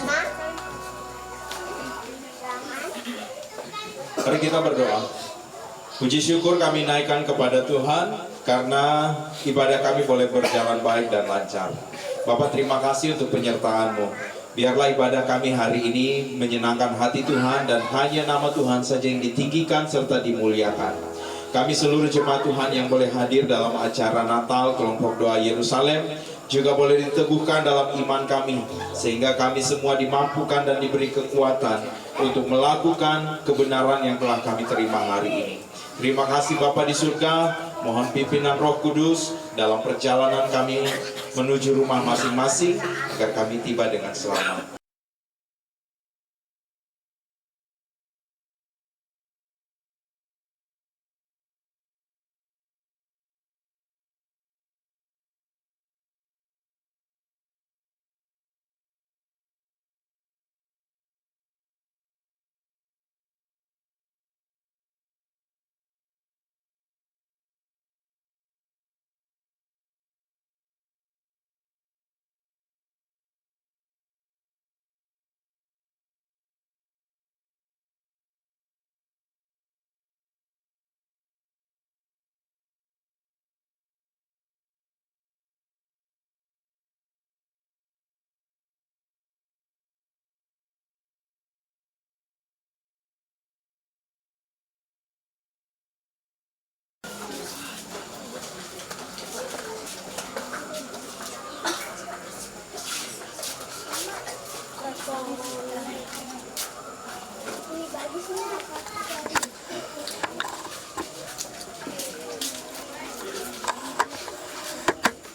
Mari kita berdoa. Puji syukur kami naikkan kepada Tuhan karena ibadah kami boleh berjalan baik dan lancar. Bapak terima kasih untuk penyertaan-Mu. Biarlah ibadah kami hari ini menyenangkan hati Tuhan dan hanya nama Tuhan saja yang ditinggikan serta dimuliakan. Kami seluruh jemaat Tuhan yang boleh hadir dalam acara Natal Kelompok Doa Yerusalem juga boleh diteguhkan dalam iman kami, sehingga kami semua dimampukan dan diberi kekuatan untuk melakukan kebenaran yang telah kami terima hari ini. Terima kasih Bapa di surga, mohon pimpinan Roh Kudus dalam perjalanan kami menuju rumah masing-masing, agar kami tiba dengan selamat.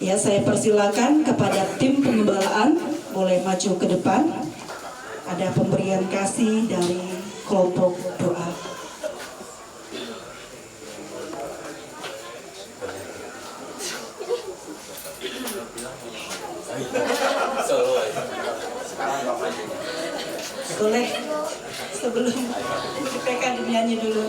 Ya, saya persilakan kepada tim pengembalaan boleh maju ke depan. Ada pemberian kasih dari kelompok doa. Boleh sebelum PK dinyanyi dulu.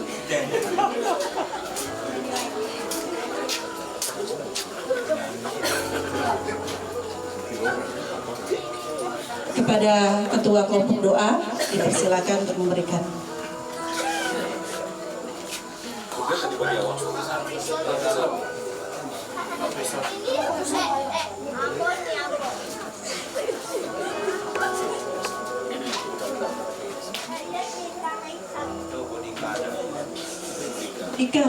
Kepada ketua kelompok doa dipersilakan untuk memberikan. Ika.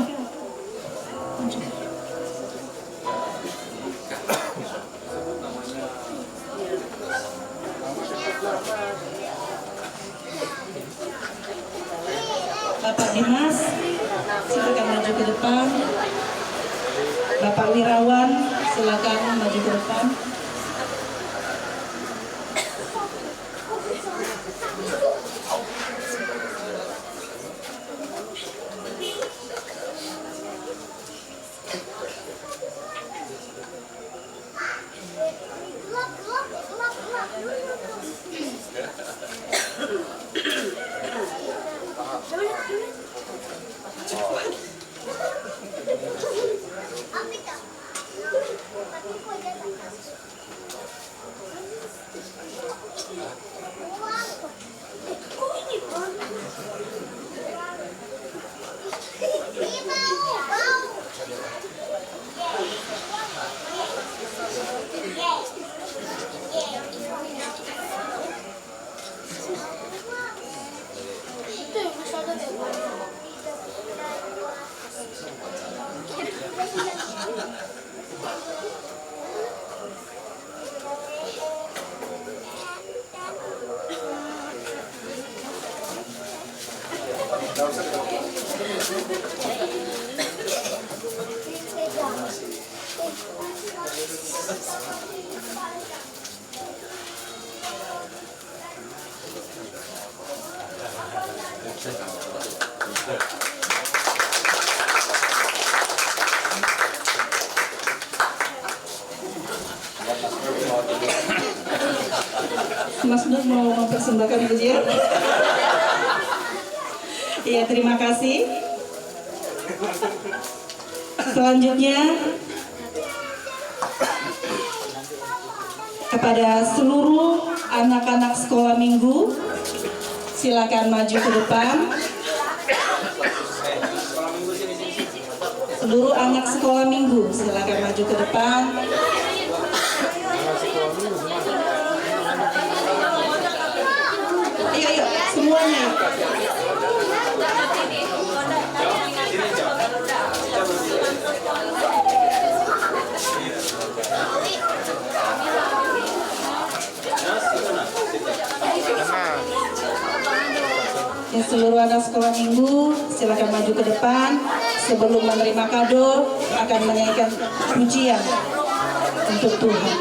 Bapak Dimas, silakan maju ke depan. Bapak Wirawan, silakan maju ke depan. Mas Nur mau mempersembahkan pujian. Iya, terima kasih. Selanjutnya kepada seluruh anak-anak sekolah minggu, silakan maju ke depan. Seluruh anak sekolah minggu, silakan maju ke depan. Ayo, semuanya. Ya, seluruh anak sekolah minggu, silakan maju ke depan. Sebelum menerima kado, akan menyanyikan pujian untuk Tuhan.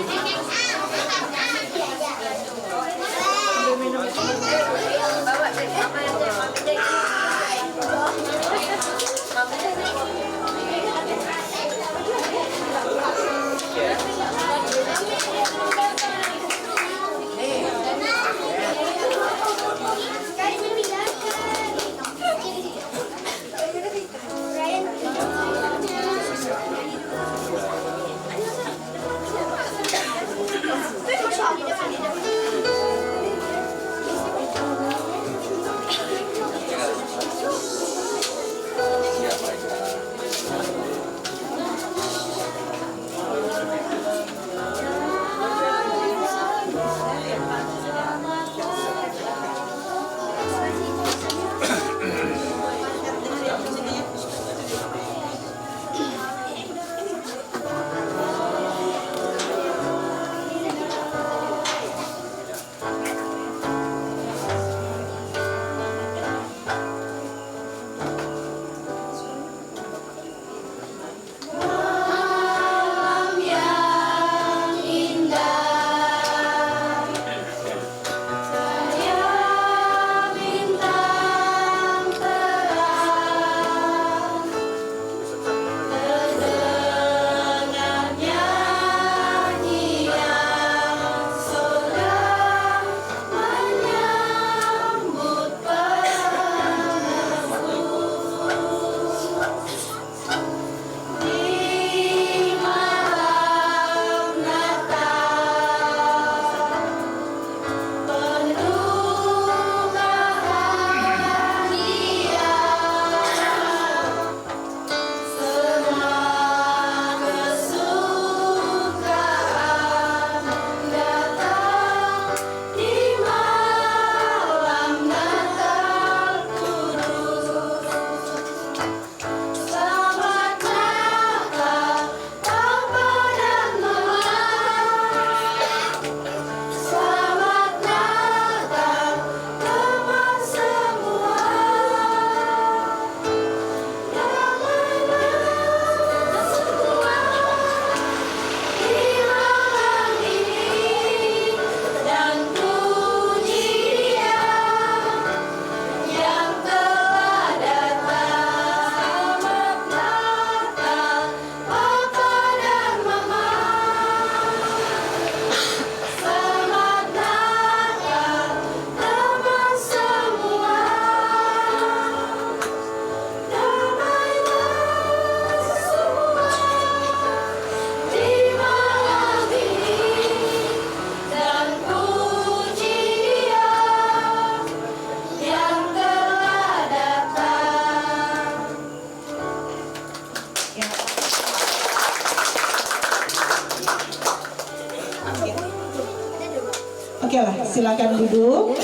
Oke lah, silakan duduk.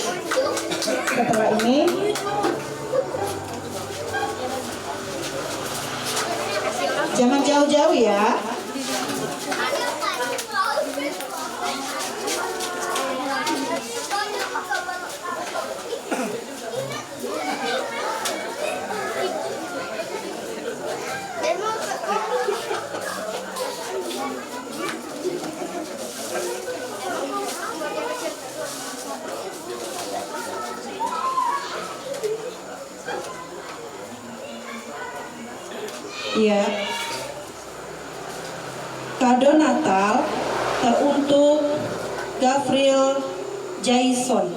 Setelah ini jangan jauh-jauh ya. Iya. Kado Natal teruntuk Gavril Jason.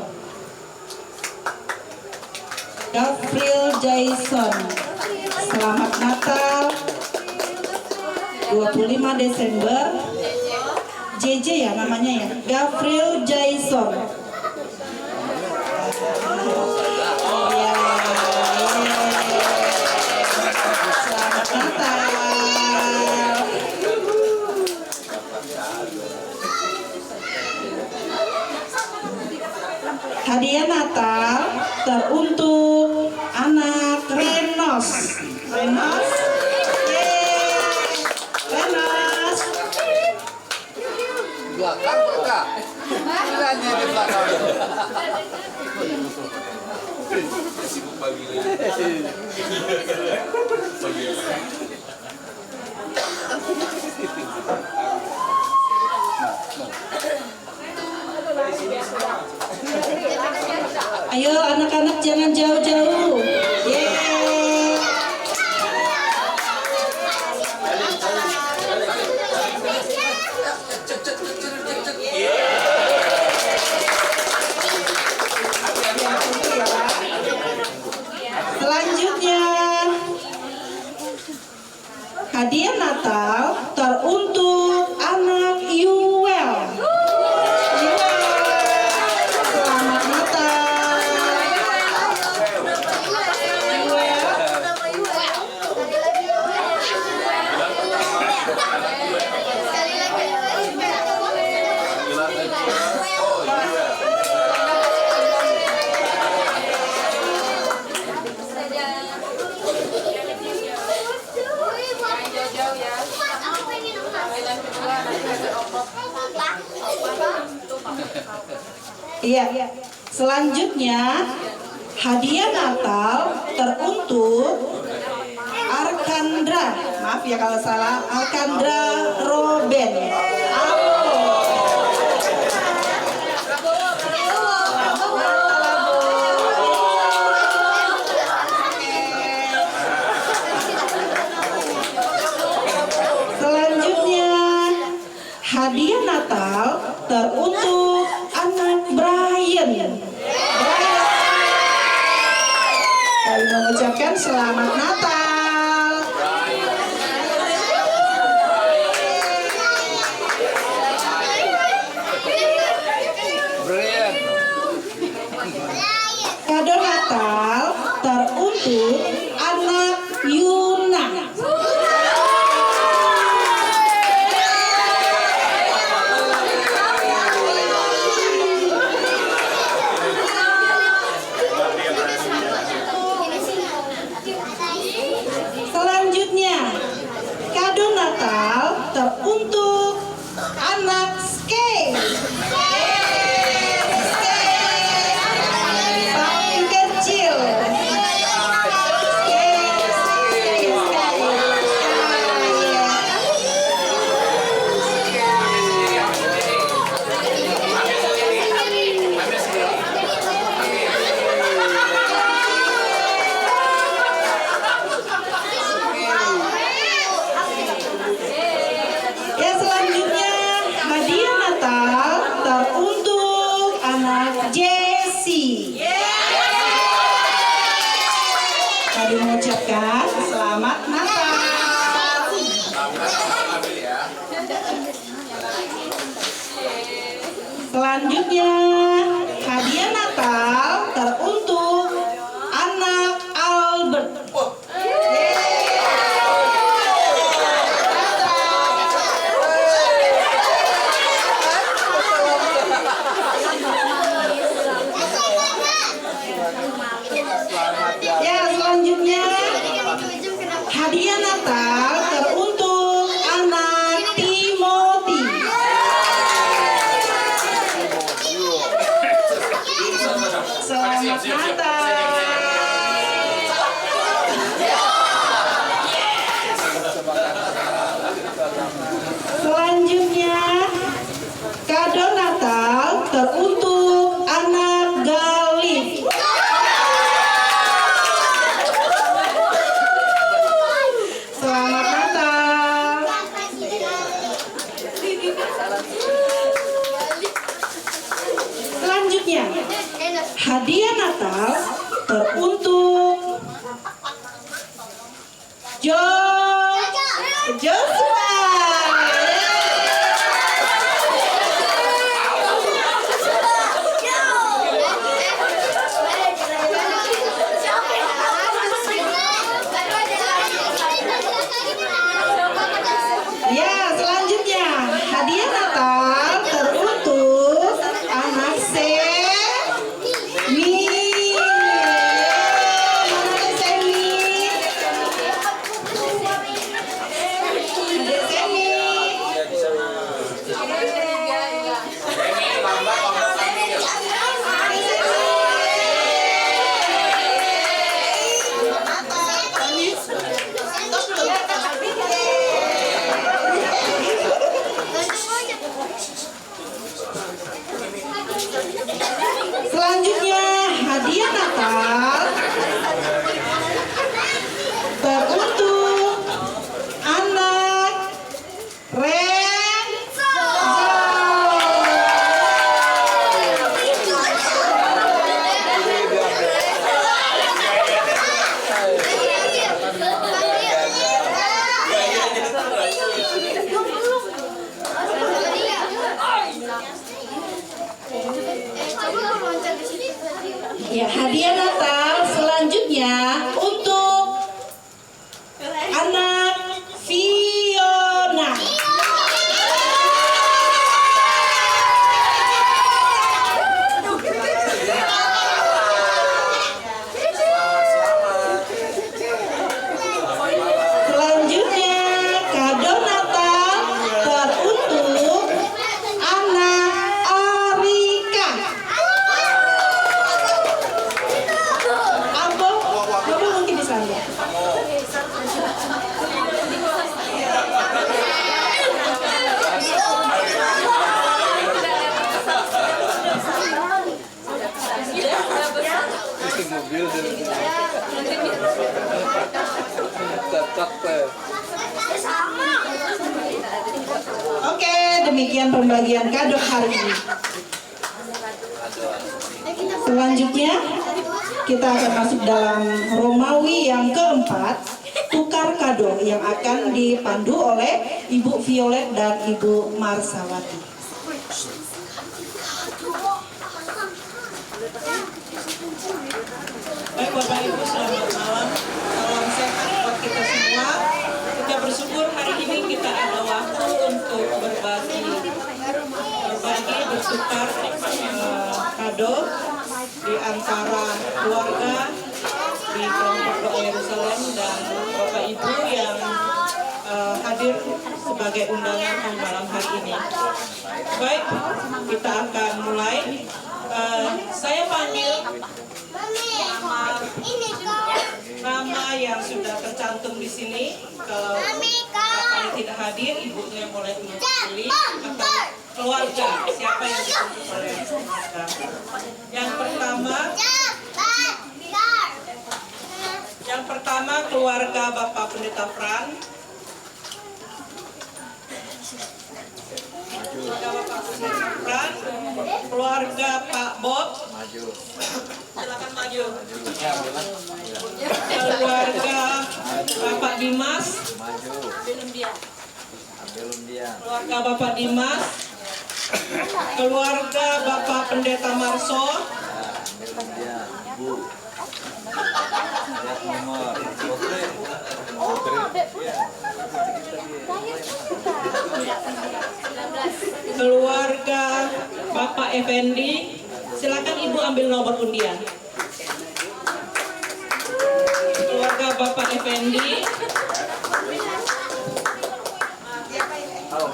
Gavril Jason. Selamat Natal 25 Desember. JJ ya namanya ya. Gavril Jason. Selamat Natal. Hadiah Natal teruntuk anak Renos. Renos. Yeay. Renos. Belakang kak, bilangnya di belakang. Ayo anak-anak jangan jauh-jauh. Yeay. Selanjutnya hadiah Natal teruntuk anak Yuel. Selamat Natal. Iya. Selanjutnya hadiah Natal teruntuk Arkandra. Maaf ya kalau salah. Arkandra Roben. Selanjutnya hadiah Natal teruntuk anak Brian. Kami mengucapkan selamat Natal. Brian. Kado Natal teruntuk anak Yuna. Selanjutnya, kado Natal teruntuk anak Skate. Paling kecil. Ya selanjutnya hadiah Natal teruntuk anak Jessie. Kami mengucapkan selamat Natal. Selanjutnya hadiah Natal teruntuk anak Albert. hadiah Natal teruntuk Joshua. Ya, selanjutnya hadiah Natal teruntuk anak Semi. Mana Semi? Ada Semi. Selanjutnya hadiah Natal teruntuk anak Renzo. Ya, hadiah Natal selanjutnya untuk anak Fiona. Selanjutnya kado Natal teruntuk anak Arika. Ambo mungkin di sana. Mobil tetap Oke, demikian pembagian kado hari ini. Selanjutnya kita akan masuk dalam Romawi yang keempat, tukar kado yang akan dipandu oleh Ibu Violet dan Ibu Marsawati. Baik Bapak Ibu, selamat malam. Salam sehat buat kita semua. Kita bersyukur hari ini kita ada waktu untuk berbagi bertukar kado di antara keluarga di kelompok doa Yerusalem dan Bapak Ibu yang hadir sebagai undangan pada malam hari ini. Baik, kita akan mulai. Saya panggil nama yang sudah tercantum di sini. Kalau kakaknya tidak hadir, ibunya boleh pilih atau keluarga siapa yang ditunggu oleh keluarga. Yang pertama keluarga Bapak Pendeta Fran. Keluarga Bapak Pendeta Fran, keluarga Pak Bob. Silakan maju. Keluarga Bapak Dimas. Keluarga Bapak Dimas. Keluarga Bapak Pendeta Marso. Keluarga Bapak Effendi. Silakan Ibu ambil nomor undian. Keluarga Bapak Effendi.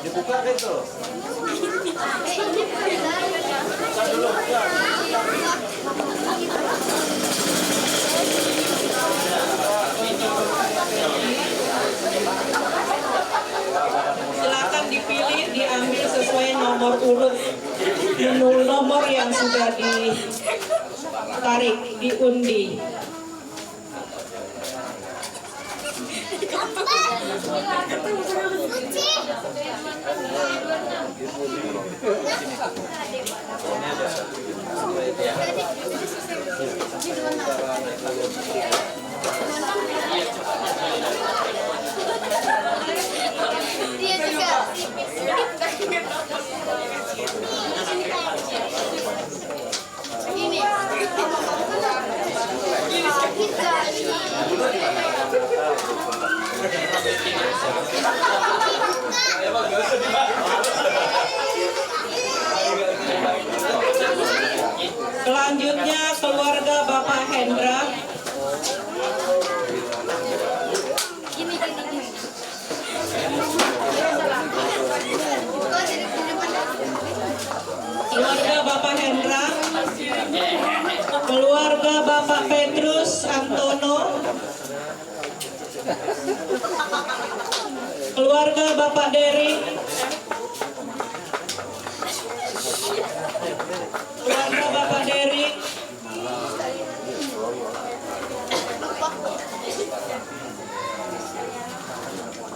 dibuka itu. Silakan dipilih, diambil sesuai nomor urut menurut nomor yang sudah ditarik, diundi. Dia juga. Ini. Selanjutnya keluarga Bapak Hendra. Keluarga Bapak Hendra. Keluarga Bapak Petrus Antono. Keluarga Bapak Dery. Keluarga Bapak Dery.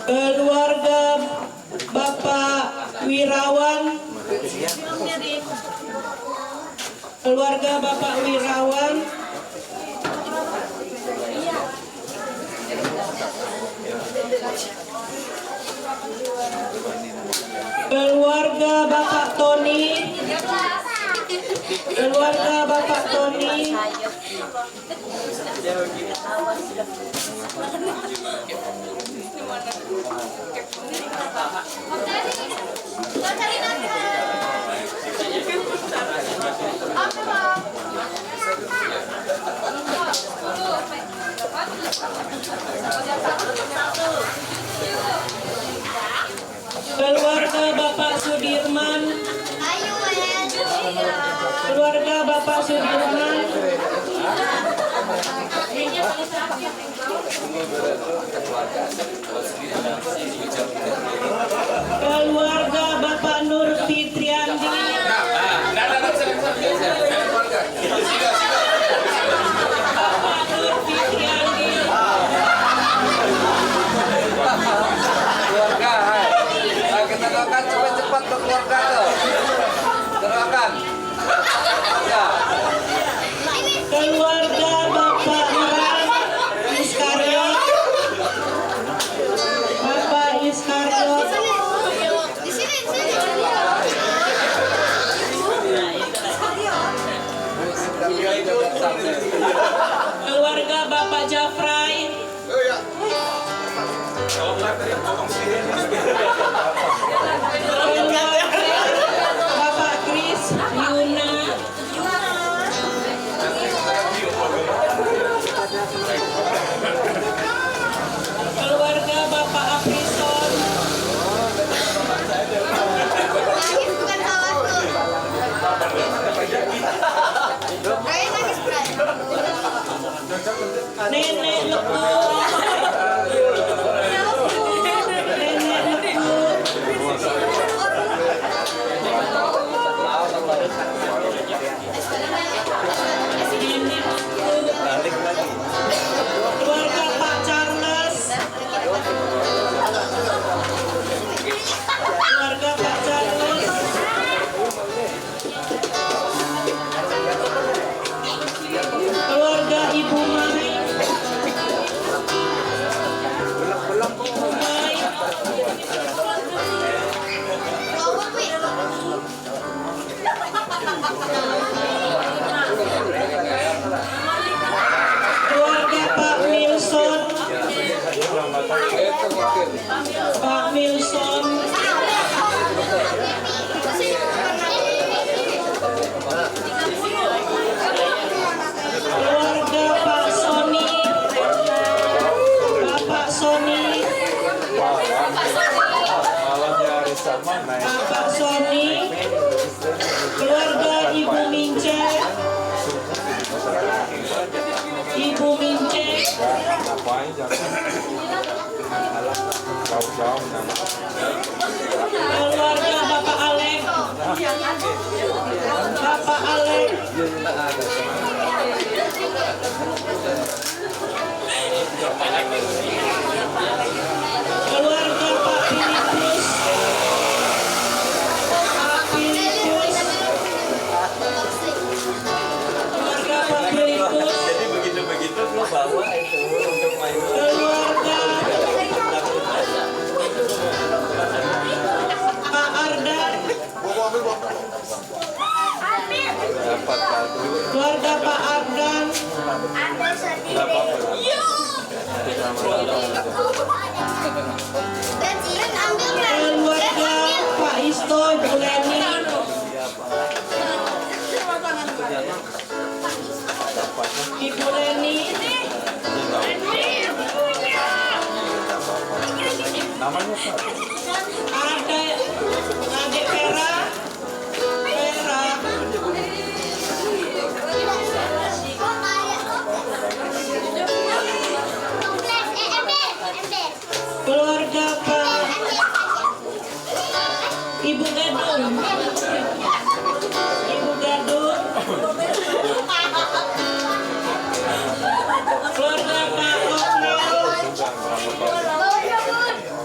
Keluarga Bapak Wirawan. Keluarga Bapak Wirawan. Keluarga Bapak Tony. Keluarga Bapak Tony. Keluarga Bapak Sudirman. Keluarga Bapak Sudirman. Keluarga Bapak Nur Fitriandi. Bapak Nur Fitriandi. Keluarga, hai. Nah, kita doakan cepat-cepat ke keluarga tuh. Doakan. Ya. Keluarga Bapak Ran Iskariot. Bapak Iskariot. Di sini. Keluarga Bapak Jafrai. Keluarga Bapak Kris Yuna. Keluarga Bapak Aprison. Bukan salahku. Kayak nangis berat. Nenek Lekut. Nenek Lekut. Nenek Lekut. Keluarga Pak Charles. Keluarga Pak Charles. Keluarga Ibu Mai. Ibu Mai. Keluarga Pak Milson. Pak Milson. Keluarga Pak Sony. Bapak Sony. Bapak Sony. Keluarga Ibu Mince. Ibu Mince. Keluarga Bapak Alek. Bapak Alek. Keluarga Pak Filipus. Pak Filipus. Keluarga Pak Filipus. Keluarga Pak Ardan. Keluarga Pak Isto, Ibu Leni. Ibu Leni. Adik Vera. Keluarga Pak Ibu Gadung. Ibu Gadung. Keluarga Pak Okrel.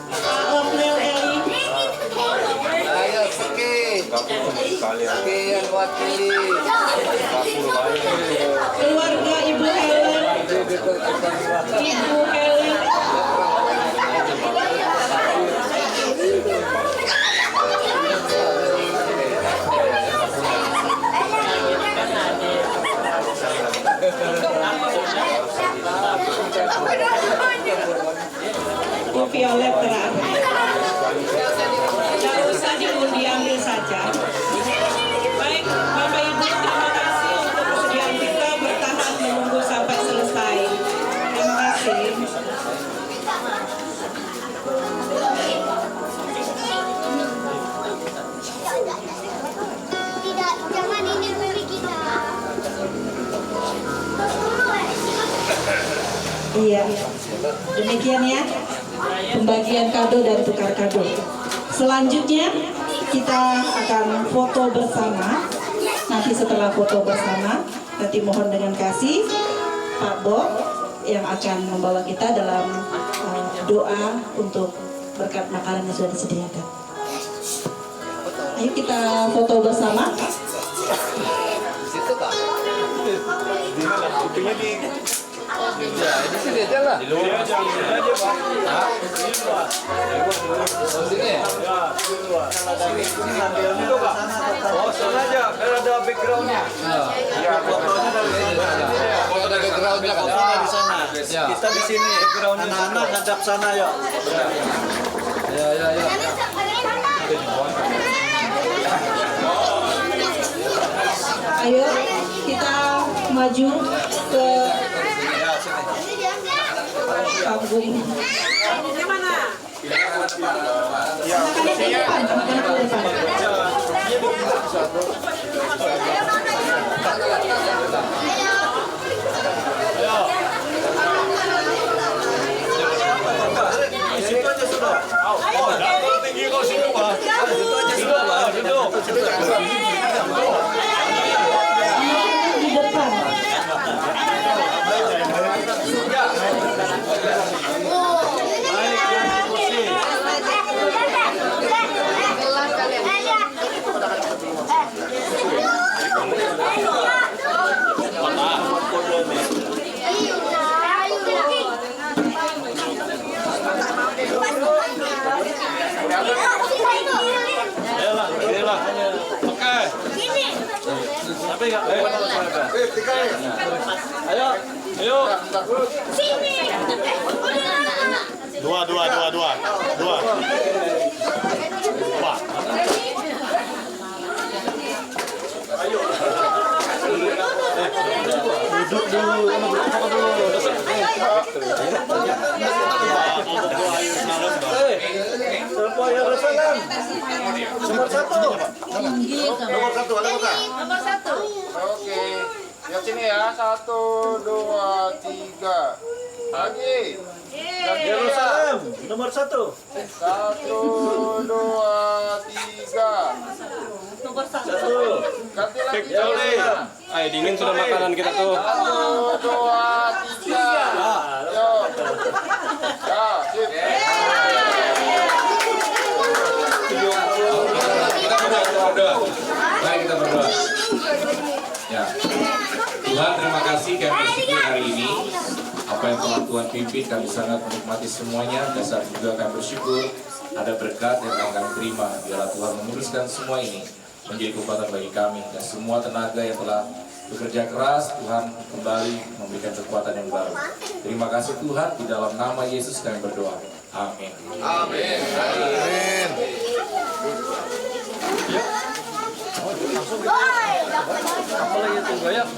Pak Okrel Eli. Ayo sekian wakili. Keluarga Ibu Helen. Ibu Helen. Violet terakhir. Tidak usah diambil saja. Baik, Bapak Ibu, terima kasih untuk kesediaan kita bertahan menunggu sampai selesai. Terima kasih. Tidak, jangan ini beli kita. Iya, demikian ya pembagian kado dan tukar kado. Selanjutnya kita akan foto bersama. Nanti setelah foto bersama, nanti mohon dengan kasih Pak Bob yang akan membawa kita dalam doa untuk berkat makanan yang sudah disediakan. Ayo kita foto bersama. Situ Kak. Ya, di sini aja lah. Di luar aja. Hah? Oh, sini ya? Itu Pak. Oh, sana aja, biar ada backgroundnya. Ya, fotonya dari sana. Foto dari backgroundnya kan? Di sana. Ya. Kita di sini, backgroundnya sana, ngadap sana ya. Ya. Ayo kita maju ke panggung. Anak-anak ke depan, anak-anak ke depan. Situ aja sudah. Oh, tinggi kok situ Pak. Situ aja sudah Pak. Situ. Di depan. Oke. Sampai enggak? Ayo. Sini. Dua. Duduk dulu. Siapa yang resakan? Nomor satu. Nomor satu. Oke, lihat sini ya. 1, 2, 3. Lagi. Yerusalem, nomor 1. 1, 2, 3. Nomor satu. Ganti lagi. Ayo dingin sudah makanan kita tuh. 1, 2, 3. Yo. Ya, sip. Baik, kita berdoa. Ya. Tuhan, terima kasih kami bersyukur hari ini. Apa yang telah Tuhan pimpin, kami sangat menikmati semuanya. Dan saat juga kami bersyukur ada berkat yang akan kami terima. Biarlah Tuhan meneruskan semua ini menjadi kekuatan bagi kami. Dan semua tenaga yang telah bekerja keras, Tuhan kembali memberikan kekuatan yang baru. Terima kasih Tuhan, di dalam nama Yesus kami berdoa. Amin. Amin. Amin. Apa lagi tuh, Goyang?